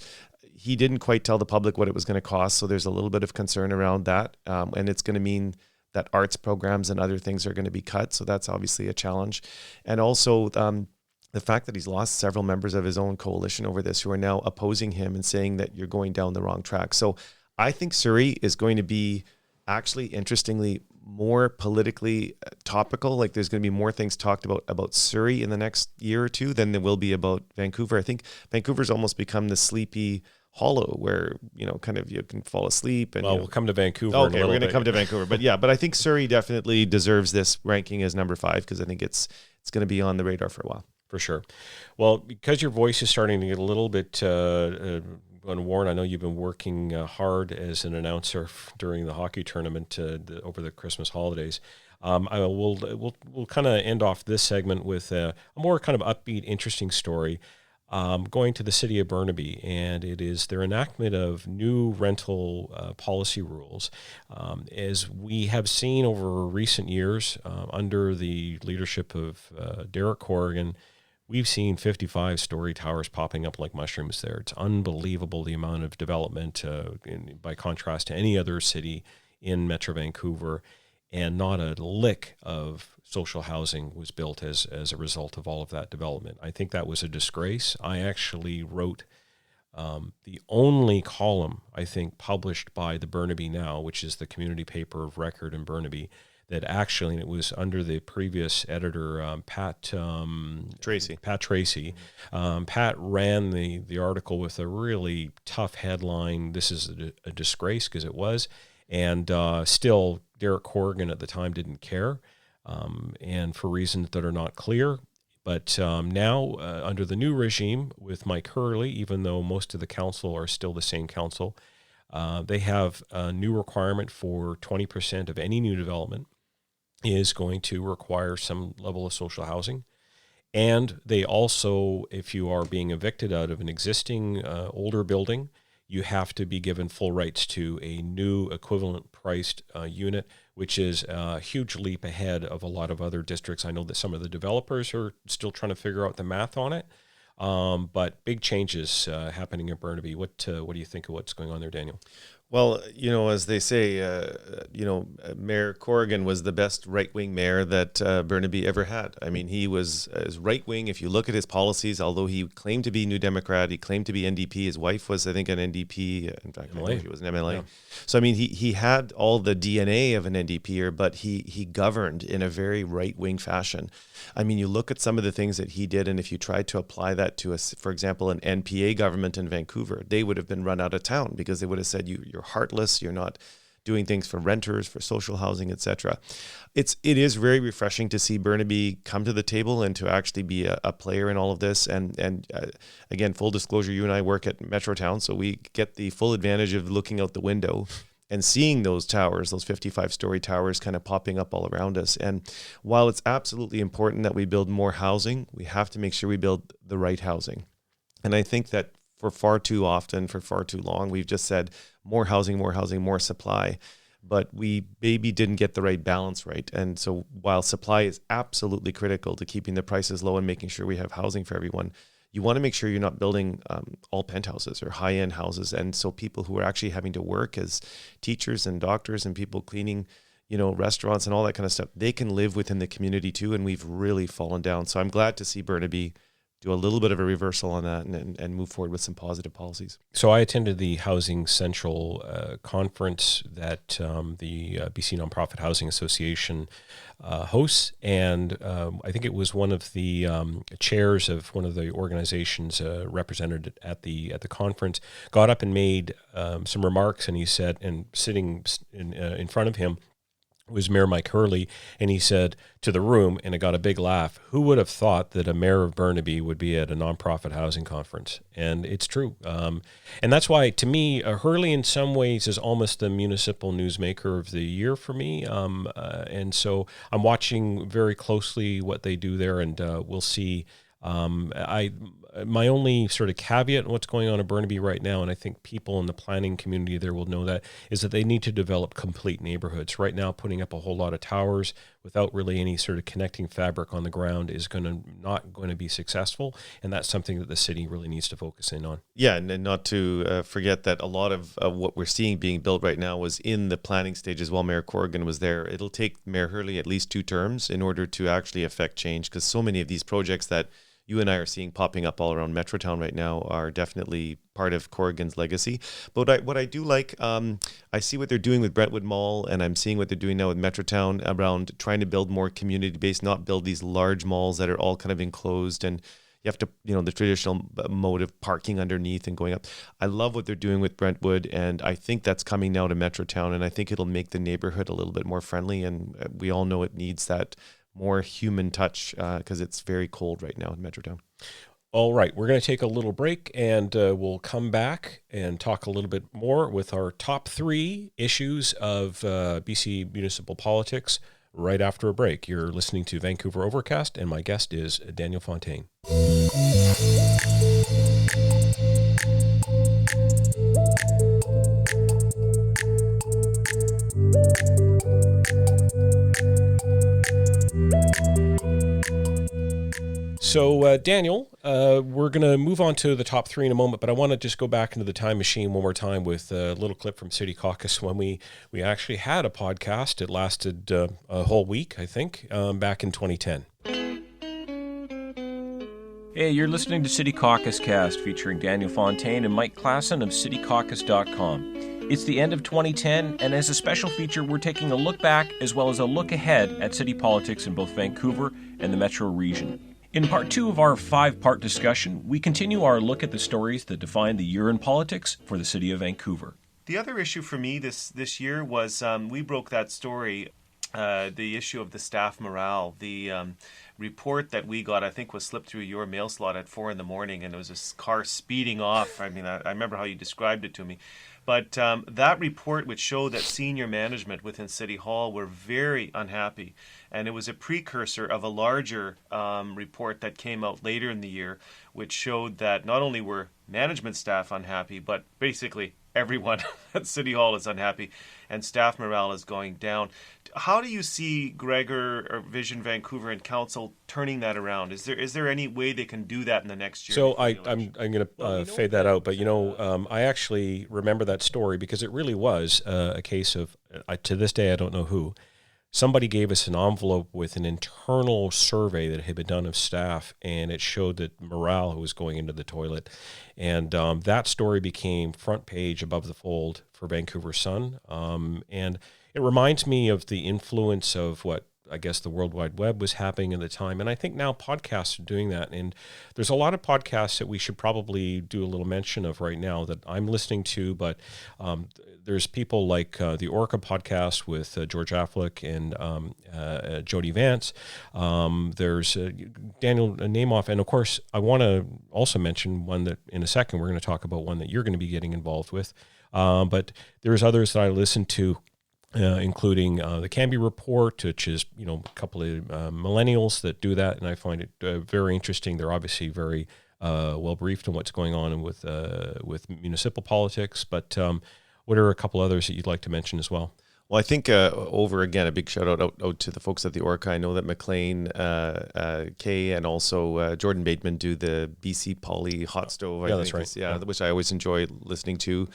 he didn't quite tell the public what it was going to cost. So there's a little bit of concern around that. And it's going to mean that arts programs and other things are going to be cut. So that's obviously a challenge. And also the fact that he's lost several members of his own coalition over this who are now opposing him and saying that you're going down the wrong track. So I think Surrey is going to be actually, interestingly, more politically topical. Like there's going to be more things talked about Surrey in the next year or two than there will be about Vancouver. I think Vancouver's almost become the sleepy hollow where, kind of you can fall asleep. And we'll come to Vancouver. Okay, we're going to come to Vancouver. But I think Surrey definitely deserves this ranking as number 5 because I think it's going to be on the radar for a while. For sure. Well, because your voice is starting to get a little bit unworn, I know you've been working hard as an announcer during the hockey tournament over the Christmas holidays. We'll kind of end off this segment with a more kind of upbeat, interesting story. going to the city of Burnaby, and it is their enactment of new rental policy rules. As we have seen over recent years, under the leadership of Derek Corrigan, we've seen 55-story towers popping up like mushrooms there. It's unbelievable the amount of development by contrast to any other city in Metro Vancouver, and not a lick of social housing was built as a result of all of that development. I think that was a disgrace. I actually wrote the only column, I think, published by the Burnaby Now, which is the community paper of record in Burnaby, that actually, and it was under the previous editor, Pat Tracy. Pat ran the article with a really tough headline. This is a disgrace, because it was. And still, Derek Corrigan at the time didn't care, and for reasons that are not clear. But now, under the new regime with Mike Hurley, even though most of the council are still the same council, they have a new requirement for 20% of any new development is going to require some level of social housing. And they also, if you are being evicted out of an existing older building, you have to be given full rights to a new equivalent priced unit, which is a huge leap ahead of a lot of other districts. I know that some of the developers are still trying to figure out the math on it, but big changes happening in Burnaby. What do you think of what's going on there, Daniel? Well, as they say, Mayor Corrigan was the best right-wing mayor that Burnaby ever had. I mean, he was as right-wing. If you look at his policies, although he claimed to be New Democrat, he claimed to be NDP. His wife was, I think, an NDP. In fact, I know she was an MLA. Yeah. So, I mean, he had all the DNA of an NDPer, but he governed in a very right-wing fashion. I mean, you look at some of the things that he did, and if you tried to apply that to, for example, an NPA government in Vancouver, they would have been run out of town, because they would have said, you're heartless, you're not doing things for renters, for social housing, etc. It is very refreshing to see Burnaby come to the table and to actually be a player in all of this. And again, full disclosure, you and I work at Metrotown, so we get the full advantage of looking out the window and seeing those towers, those 55-story towers kind of popping up all around us. And while it's absolutely important that we build more housing, we have to make sure we build the right housing. And I think that for far too often, for far too long, we've just said more housing, more supply, but we maybe didn't get the right balance right. And so while supply is absolutely critical to keeping the prices low and making sure we have housing for everyone, you want to make sure you're not building all penthouses or high-end houses. And so people who are actually having to work as teachers and doctors and people cleaning, restaurants and all that kind of stuff, they can live within the community too. And we've really fallen down. So I'm glad to see Burnaby do a little bit of a reversal on that and move forward with some positive policies. So I attended the Housing Central conference that the BC Nonprofit Housing Association hosts, and I think it was one of the chairs of one of the organizations represented at the conference got up and made some remarks, and he said, and sitting in front of him was Mayor Mike Hurley, and he said to the room, and it got a big laugh, who would have thought that a mayor of Burnaby would be at a nonprofit housing conference? And it's true. And that's why, to me, Hurley in some ways is almost the municipal newsmaker of the year for me. And so I'm watching very closely what they do there, and we'll see. My only sort of caveat in what's going on in Burnaby right now, and I think people in the planning community there will know that, is that they need to develop complete neighborhoods. Right now, putting up a whole lot of towers without really any sort of connecting fabric on the ground is not going to be successful, and that's something that the city really needs to focus in on. Yeah, and not to forget that a lot of what we're seeing being built right now was in the planning stages while Mayor Corrigan was there. It'll take Mayor Hurley at least 2 terms in order to actually affect change, because so many of these projects that you and I are seeing popping up all around Metrotown right now are definitely part of Corrigan's legacy. But what I do like, I see what they're doing with Brentwood Mall, and I'm seeing what they're doing now with Metrotown around trying to build more community-based, not build these large malls that are all kind of enclosed, and you have to, the traditional mode of parking underneath and going up. I love what they're doing with Brentwood, and I think that's coming now to Metrotown, and I think it'll make the neighborhood a little bit more friendly, and we all know it needs that more human touch because it's very cold right now in Metrotown. All right, we're going to take a little break, and we'll come back and talk a little bit more with our top 3 issues of BC municipal politics right after a break. You're listening to Vancouver Overcast, and my guest is Daniel Fontaine. So, Daniel, we're going to move on to the top three in a moment, but I want to just go back into the time machine one more time with a little clip from City Caucus when we actually had a podcast. It lasted a whole week, I think, back in 2010. Hey, you're listening to City Caucus Cast featuring Daniel Fontaine and Mike Klassen of citycaucus.com. It's the end of 2010, and as a special feature, we're taking a look back as well as a look ahead at city politics in both Vancouver and the metro region. In part 2 of our 5-part discussion, we continue our look at the stories that define the year in politics for the city of Vancouver. The other issue for me this year was we broke that story, the issue of the staff morale. The report that we got, I think, was slipped through your mail slot at 4 a.m, and it was a car speeding off. I mean, I remember how you described it to me. But that report, which showed that senior management within City Hall were very unhappy, and it was a precursor of a larger report that came out later in the year, which showed that not only were management staff unhappy, but basically everyone at City Hall is unhappy, and staff morale is going down. How do you see Gregor or Vision Vancouver and Council turning that around? Is there any way they can do that in the next year? So I'm going to fade that out, but I actually remember that story because it really was a case of, to this day I don't know who, somebody gave us an envelope with an internal survey that had been done of staff, and it showed that morale was going into the toilet. And that story became front page above the fold for Vancouver Sun. And it reminds me of the influence of what I guess the World Wide Web was happening at the time. And I think now podcasts are doing that. And there's a lot of podcasts that we should probably do a little mention of right now that I'm listening to, but there's people like the Orca podcast with George Affleck and Jody Vance. There's Daniel Namoff. And of course, I want to also mention one that in a second, we're going to talk about one that you're going to be getting involved with. But there's others that I listen to, including the Canby Report, which is, a couple of millennials that do that. And I find it very interesting. They're obviously very well briefed on what's going on with municipal politics. But what are a couple others that you'd like to mention as well? Well, I think again, a big shout out to the folks at the Orca. I know that McLean, Kay, and also Jordan Bateman do the BC Poly Hot Stove. That's right. Which I always enjoy listening to.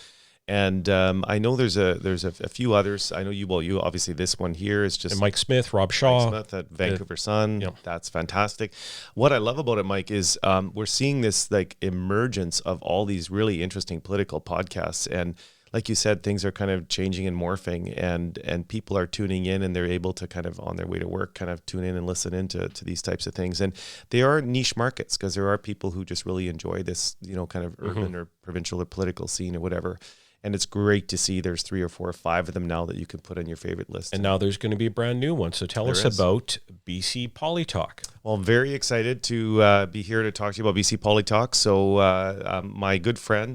And I know there's a few others. I know you obviously this one here is just... And Mike Smith, Rob Shaw. Mike Smith at Vancouver Sun. Yeah. That's fantastic. What I love about it, Mike, is we're seeing this like emergence of all these really interesting political podcasts. And like you said, things are kind of changing and morphing, and people are tuning in, and they're able to kind of on their way to work kind of tune in and listen into these types of things. And they are niche markets because there are people who just really enjoy this, kind of urban or provincial or political scene or whatever. And it's great to see there's 3 or 4 or 5 of them now that you can put on your favorite list. And now there's going to be a brand new one. So tell us about BC Polytalk. Well, I'm very excited to be here to talk to you about BC Polytalk. So my good friend,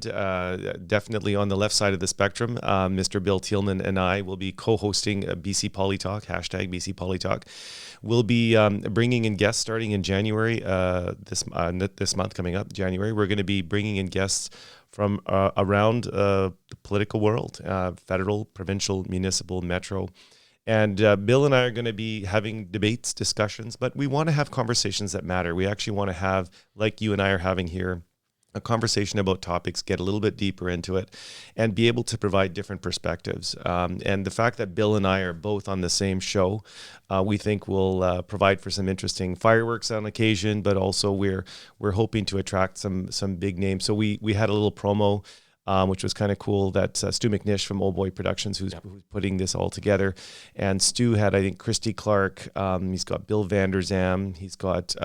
definitely on the left side of the spectrum, Mr. Bill Tieleman and I will be co-hosting BC Polytalk, hashtag BC Polytalk. We'll be bringing in guests starting in January, this month coming up, January. We're going to be bringing in guests from around the political world, federal, provincial, municipal, metro. And Bill and I are going to be having debates, discussions, but we want to have conversations that matter. We actually want to have, like you and I are having here, a conversation about topics, get a little bit deeper into it, and be able to provide different perspectives. And the fact that Bill and I are both on the same show, we think will provide for some interesting fireworks on occasion, but also we're hoping to attract some big names. So we had a little promo, which was kind of cool, that Stu McNish from Old Boy Productions, who's putting this all together. And Stu had, I think, Christy Clark. He's got Bill Vanderzam. He's got,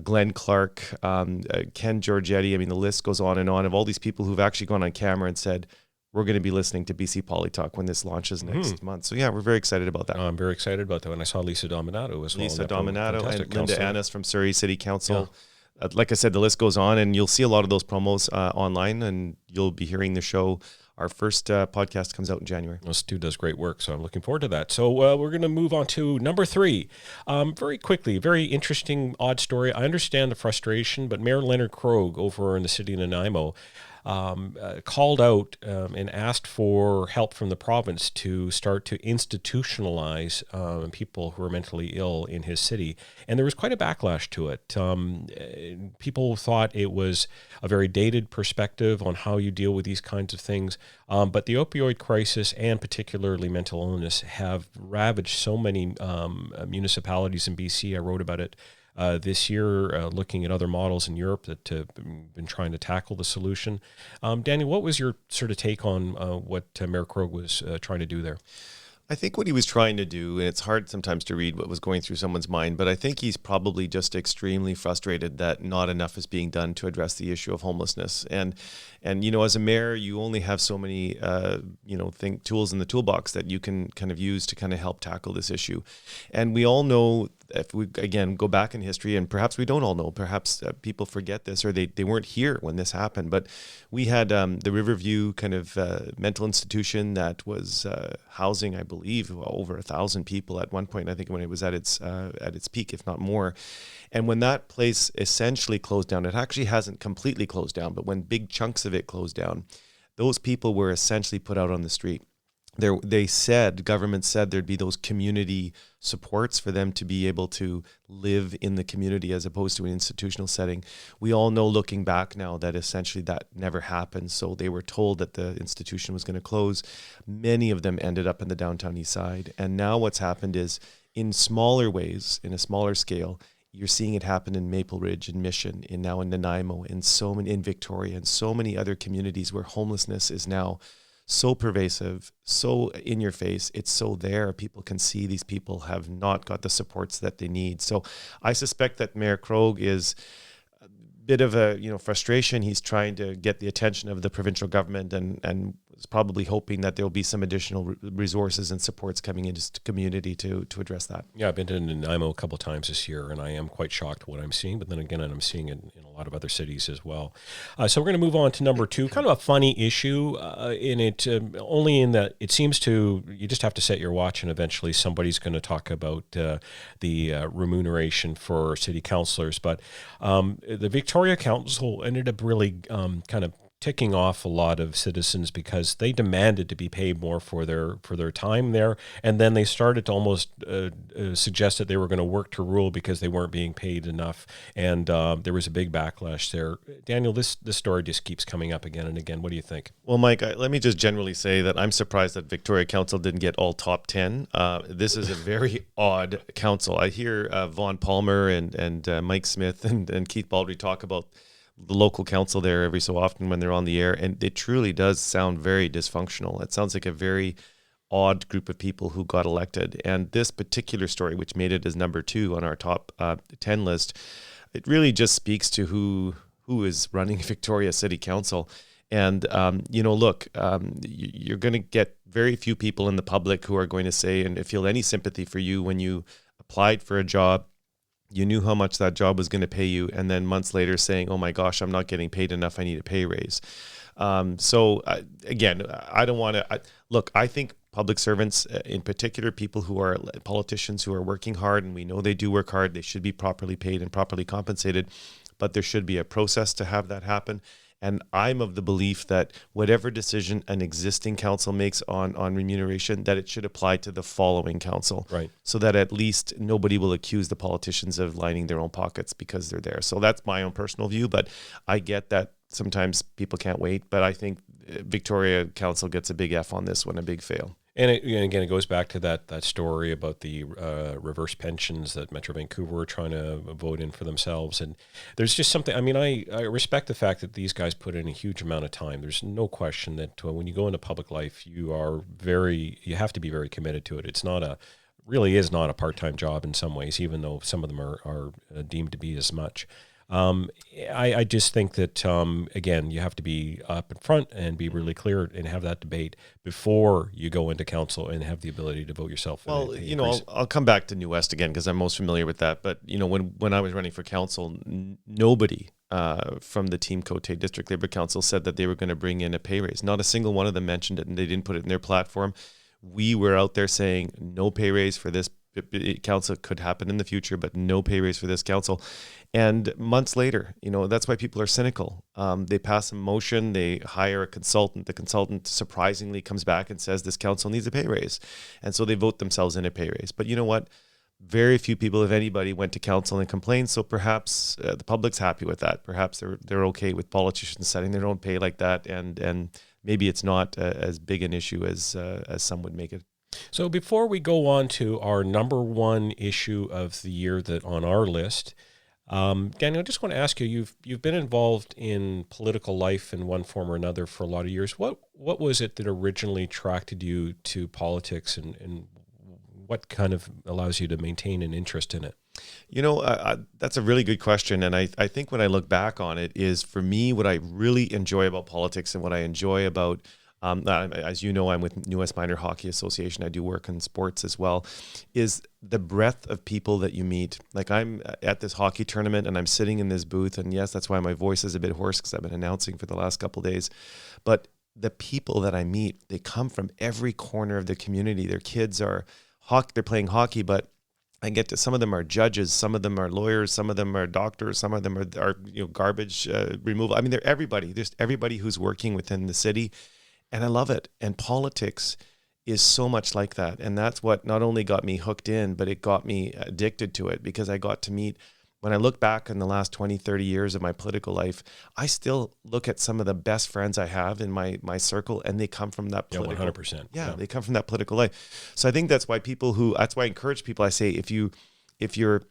Glenn Clark, Ken Giorgetti. I mean, the list goes on of all these people who've actually gone on camera and said, we're going to be listening to BC Polytalk when this launches next month. So yeah, we're very excited about that. I'm very excited about that. And I saw Lisa Dominato as well. Lisa Dominato and Linda Annis from Surrey City Council. Yeah. Like I said, the list goes on, and you'll see a lot of those promos online, and you'll be hearing the show. Our first podcast comes out in January. Well, Stu does great work, so I'm looking forward to that. So we're going to move on to number 3. Very quickly, very interesting, odd story. I understand the frustration, but Mayor Leonard Krogh over in the city of Nanaimo called out and asked for help from the province to start to institutionalize people who are mentally ill in his city. And there was quite a backlash to it. People thought it was a very dated perspective on how you deal with these kinds of things. But the opioid crisis and particularly mental illness have ravaged so many municipalities in BC. I wrote about it this year, looking at other models in Europe that have been trying to tackle the solution. Daniel, what was your sort of take on what Mayor Krogh was trying to do there? I think what he was trying to do, and it's hard sometimes to read what was going through someone's mind, but I think he's probably just extremely frustrated that not enough is being done to address the issue of homelessness. And as a mayor, you only have so many, tools in the toolbox that you can kind of use to kind of help tackle this issue. And we all know, if we, again, go back in history, and perhaps we don't all know, perhaps people forget this, or they weren't here when this happened, but we had the Riverview kind of mental institution that was housing, I believe, over 1,000 people at one point, I think when it was at its peak, if not more. And when that place essentially closed down, it actually hasn't completely closed down, but when big chunks of it closed down, those people were essentially put out on the street. Government said there'd be those community supports for them to be able to live in the community as opposed to an institutional setting. We all know, looking back now, that essentially that never happened. So they were told that the institution was going to close. Many of them ended up in the downtown east side. And now what's happened is, in smaller ways, in a smaller scale, you're seeing it happen in Maple Ridge, in Mission, now in Nanaimo, in Victoria, and so many other communities where homelessness is now so pervasive, so in your face, it's so there. People can see these people have not got the supports that they need. So I suspect that Mayor Krogh is a bit of a frustration. He's trying to get the attention of the provincial government and is probably hoping that there will be some additional resources and supports coming into the community to address that. Yeah, I've been to Nanaimo a couple of times this year, and I am quite shocked at what I'm seeing. But then again, I'm seeing it in a lot of other cities as well. So we're going to move on to number 2, kind of a funny issue in it, only in that it seems to, you just have to set your watch, and eventually somebody's going to talk about the remuneration for city councillors. But the Victoria Council ended up really kind of ticking off a lot of citizens because they demanded to be paid more for their time there, and then they started to almost suggest that they were going to work to rule because they weren't being paid enough, and there was a big backlash there. Daniel, this story just keeps coming up again and again. What do you think? Well, Mike, let me just generally say that I'm surprised that Victoria Council didn't get all top 10. This is a very odd council. I hear Vaughn Palmer and Mike Smith and Keith Baldry talk about the local council there every so often when they're on the air, and it truly does sound very dysfunctional. It sounds like a very odd group of people who got elected. And this particular story, which made it as number 2 on our top 10 list, it really just speaks to who is running Victoria City Council. And, you're going to get very few people in the public who are going to say and feel any sympathy for you when you applied for a job. You knew how much that job was going to pay you, and then months later saying, oh my gosh, I'm not getting paid enough, I need a pay raise. Again, I don't want to, look, I think public servants, in particular people who are politicians who are working hard, and we know they do work hard, they should be properly paid and properly compensated, but there should be a process to have that happen. And I'm of the belief that whatever decision an existing council makes on remuneration, that it should apply to the following council. Right. So that at least nobody will accuse the politicians of lining their own pockets because they're there. So that's my own personal view, but I get that sometimes people can't wait. But I think Victoria Council gets a big F on this one, a big fail. And again, it goes back to that story about the reverse pensions that Metro Vancouver are trying to vote in for themselves. And there's just something, I respect the fact that these guys put in a huge amount of time. There's no question that when you go into public life, you have to be very committed to it. It's really is not a part-time job in some ways, even though some of them are deemed to be as much. I just think that, again, you have to be up in front and be really clear and have that debate before you go into council and have the ability to vote yourself. Well, I'll come back to New West again because I'm most familiar with that. But, when I was running for council, nobody from the Team Cote District Labour Council said that they were going to bring in a pay raise. Not a single one of them mentioned it, and they didn't put it in their platform. We were out there saying no pay raise for this council could happen in the future, but no pay raise for this council. And months later, that's why people are cynical. They pass a motion, they hire a consultant. The consultant surprisingly comes back and says this council needs a pay raise. And so they vote themselves in a pay raise. But you know what? Very few people, if anybody, went to council and complained. So perhaps the public's happy with that. Perhaps they're okay with politicians setting their own pay like that. And maybe it's not as big an issue as some would make it. So before we go on to our number one issue of the year that on our list, Daniel, I just want to ask you, you've been involved in political life in one form or another for a lot of years. What was it that originally attracted you to politics, and what kind of allows you to maintain an interest in it? That's a really good question. And I think when I look back on it is, for me, what I really enjoy about politics and what I enjoy about as you know, I'm with U.S. Minor Hockey Association. I do work in sports as well, is the breadth of people that you meet. Like, I'm at this hockey tournament and I'm sitting in this booth, and yes, that's why my voice is a bit hoarse, because I've been announcing for the last couple of days. But the people that I meet, they come from every corner of the community. Their kids are they're playing hockey, but I get to, some of them are judges, some of them are lawyers, some of them are doctors, some of them are garbage removal. I mean, they're everybody. There's everybody who's working within the city. And I love it. And politics is so much like that. And that's what not only got me hooked in, but it got me addicted to it, because I got to meet, when I look back in the last 20, 30 years of my political life, I still look at some of the best friends I have in my circle, and they come from that political. 100%. Yeah, they come from that political life. So I think that's why that's why I encourage people. I say, if you're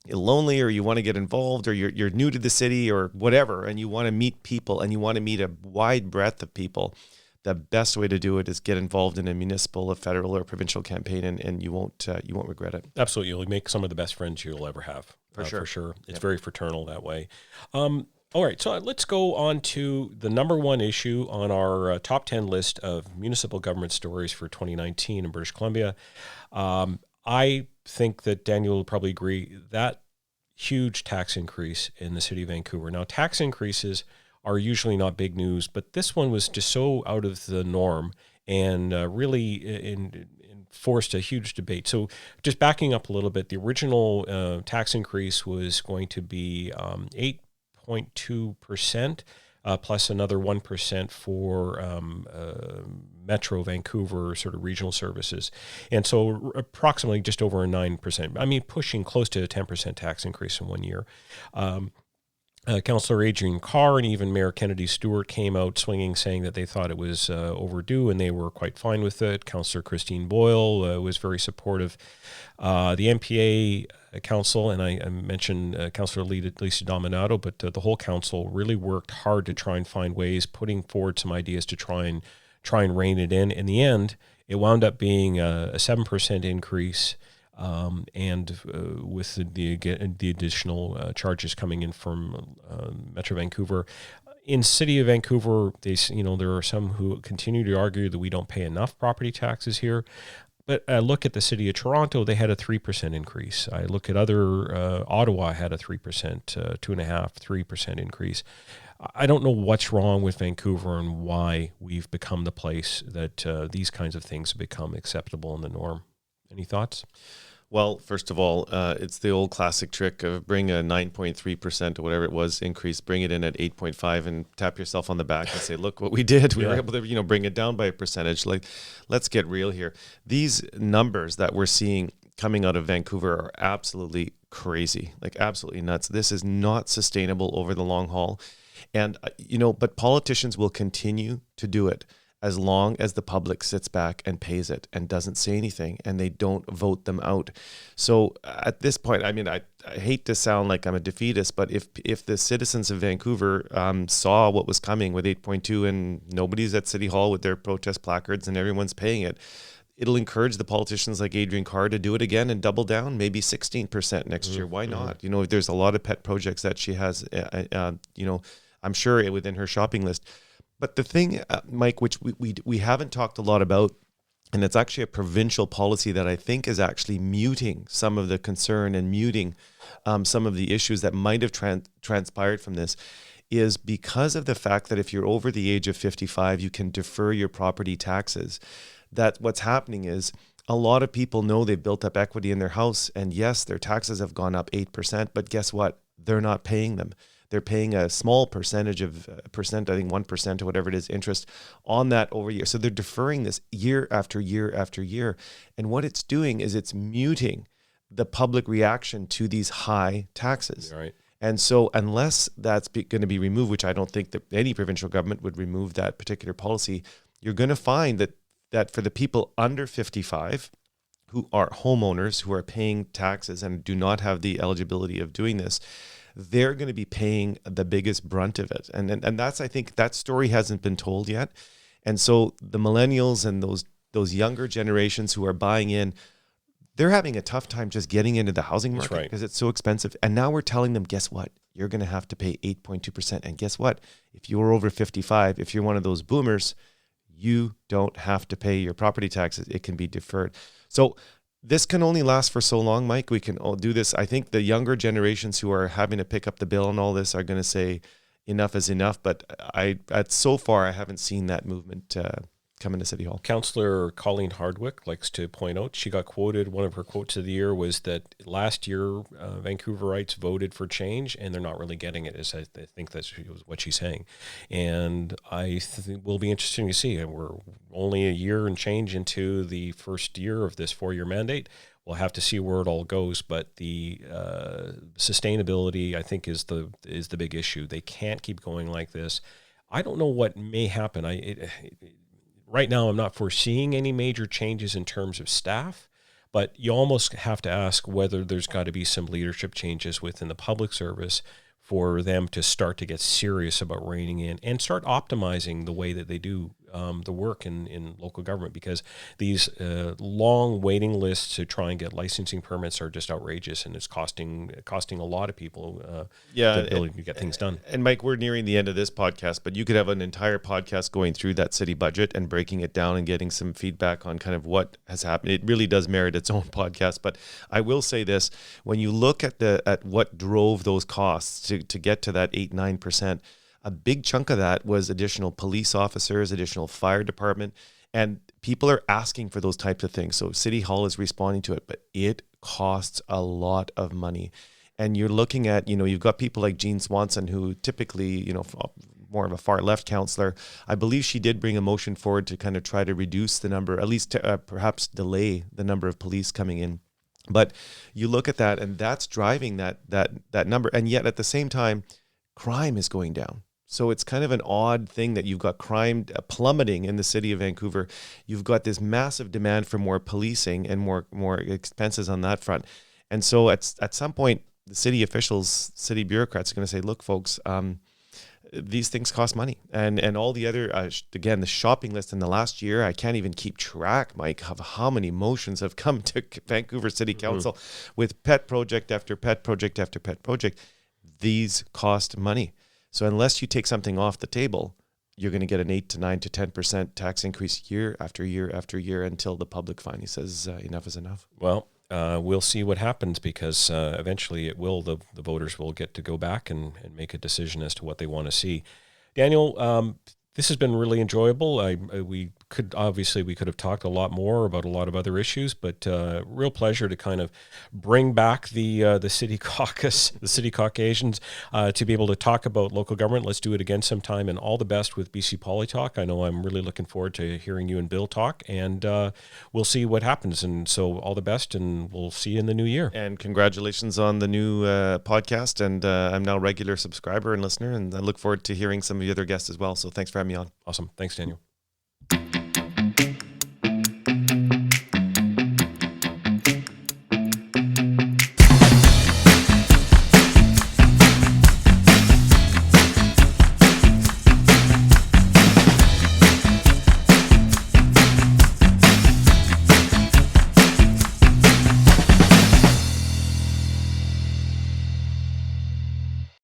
lonely, or you want to get involved, or you're new to the city or whatever, and you want to meet people, and you want to meet a wide breadth of people, the best way to do it is get involved in a municipal, a federal, or provincial campaign, and you won't regret it. Absolutely, you'll make some of the best friends you'll ever have. For sure, it's very fraternal that way. All right, so let's go on to the number one issue on our top 10 list of municipal government stories for 2019 in British Columbia. I think that Daniel will probably agree that huge tax increase in the city of Vancouver. Now, tax increases are usually not big news, but this one was just so out of the norm and really forced a huge debate. So just backing up a little bit, the original tax increase was going to be 8.2%, plus another 1% for Metro Vancouver sort of regional services. And so approximately just over a 9%. I mean, pushing close to a 10% tax increase in 1 year. Councillor Adrian Carr and even Mayor Kennedy Stewart came out swinging, saying that they thought it was overdue, and they were quite fine with it. Councillor Christine Boyle was very supportive. The MPA council, and I mentioned Councillor Lisa Dominato, but the whole council really worked hard to try and find ways, putting forward some ideas to try and rein it in. In the end, it wound up being a 7% increase. And with the additional charges coming in from Metro Vancouver. In City of Vancouver, there are some who continue to argue that we don't pay enough property taxes here. But I look at the City of Toronto, they had a 3% increase. I look at Ottawa had a 3%, 2.5%, 3% increase. I don't know what's wrong with Vancouver and why we've become the place that these kinds of things have become acceptable in the norm. Any thoughts? Well, first of all, it's the old classic trick of bring a 9.3% or whatever it was increase, bring it in at 8.5 and tap yourself on the back and say, look what we did. We were able to, bring it down by a percentage. Like, let's get real here. These numbers that we're seeing coming out of Vancouver are absolutely crazy, like absolutely nuts. This is not sustainable over the long haul. And, but politicians will continue to do it as long as the public sits back and pays it and doesn't say anything, and they don't vote them out. So at this point, I mean, I hate to sound like I'm a defeatist, but if the citizens of Vancouver saw what was coming with 8.2 and nobody's at City Hall with their protest placards and everyone's paying it, it'll encourage the politicians like Adrian Carr to do it again and double down, maybe 16% next year. Why not? There's a lot of pet projects that she has, I'm sure within her shopping list. But the thing, Mike, which we haven't talked a lot about, and it's actually a provincial policy that I think is actually muting some of the concern and muting some of the issues that might have transpired from this, is because of the fact that if you're over the age of 55, you can defer your property taxes. That what's happening is A lot of people know they've built up equity in their house, and yes, their taxes have gone up 8%, but guess what? They're not paying them. They're paying a small percentage of percent, I think 1% or whatever it is, interest on that over year. So they're deferring this year after year after year. And what it's doing is it's muting the public reaction to these high taxes. Right. And so unless that's going to be removed, which I don't think that any provincial government would remove that particular policy, you're going to find that for the people under 55 who are homeowners, who are paying taxes and do not have the eligibility of doing this, they're going to be paying the biggest brunt of it. And that's, I think, that story hasn't been told yet. And so the millennials and those younger generations who are buying in, they're having a tough time just getting into the housing market because it's so expensive. And now we're telling them, guess what? You're going to have to pay 8.2%. And guess what? If you're over 55, if you're one of those boomers, you don't have to pay your property taxes. It can be deferred. So this can only last for so long, Mike. We can all do this. I think the younger generations who are having to pick up the bill and all this are going to say enough is enough. But so far, I haven't seen that movement come into City Hall. Councillor Colleen Hardwick likes to point out, she got quoted, one of her quotes of the year was that last year Vancouverites voted for change and they're not really getting it. I think that's what she's saying. And I think will be interesting to see. And we're only a year and change into the first year of this 4-year mandate. We'll have to see where it all goes, but the sustainability, I think, is the big issue. They can't keep going like this. I don't know what may happen. Right now, I'm not foreseeing any major changes in terms of staff, but you almost have to ask whether there's got to be some leadership changes within the public service for them to start to get serious about reining in and start optimizing the way that they do the work in local government, because these long waiting lists to try and get licensing permits are just outrageous, and it's costing a lot of people the ability to get things done. And Mike, we're nearing the end of this podcast, but you could have an entire podcast going through that city budget and breaking it down and getting some feedback on kind of what has happened. It really does merit its own podcast. But I will say this: when you look at what drove those costs to get to that 8-9%. A big chunk of that was additional police officers, additional fire department, and people are asking for those types of things. So City Hall is responding to it, but it costs a lot of money. And you're looking at, you've got people like Jean Swanson, who typically, more of a far left councillor. I believe she did bring a motion forward to kind of try to reduce the number, at least perhaps delay the number of police coming in. But you look at that, and that's driving that number. And yet at the same time, crime is going down. So it's kind of an odd thing that you've got crime plummeting in the city of Vancouver. You've got this massive demand for more policing and more expenses on that front. And so at some point, the city officials, city bureaucrats are going to say, look, folks, these things cost money. And all the other, again, the shopping list in the last year, I can't even keep track, Mike, of how many motions have come to Vancouver City Council with pet project after pet project after pet project. These cost money. So unless you take something off the table, you're going to get an 8 to 9 to 10% tax increase year after year after year until the public finally says enough is enough. Well, we'll see what happens, because eventually the voters will get to go back and make a decision as to what they want to see. Daniel, this has been really enjoyable. We could have talked a lot more about a lot of other issues, but real pleasure to kind of bring back the city caucus, the city Caucasians, to be able to talk about local government. Let's do it again sometime, and all the best with BC Poly Talk. I know I'm really looking forward to hearing you and Bill talk, and we'll see what happens. And so all the best, and we'll see you in the new year. And congratulations on the new podcast. And I'm now a regular subscriber and listener, and I look forward to hearing some of the other guests as well. So thanks for having me on. Awesome. Thanks, Daniel.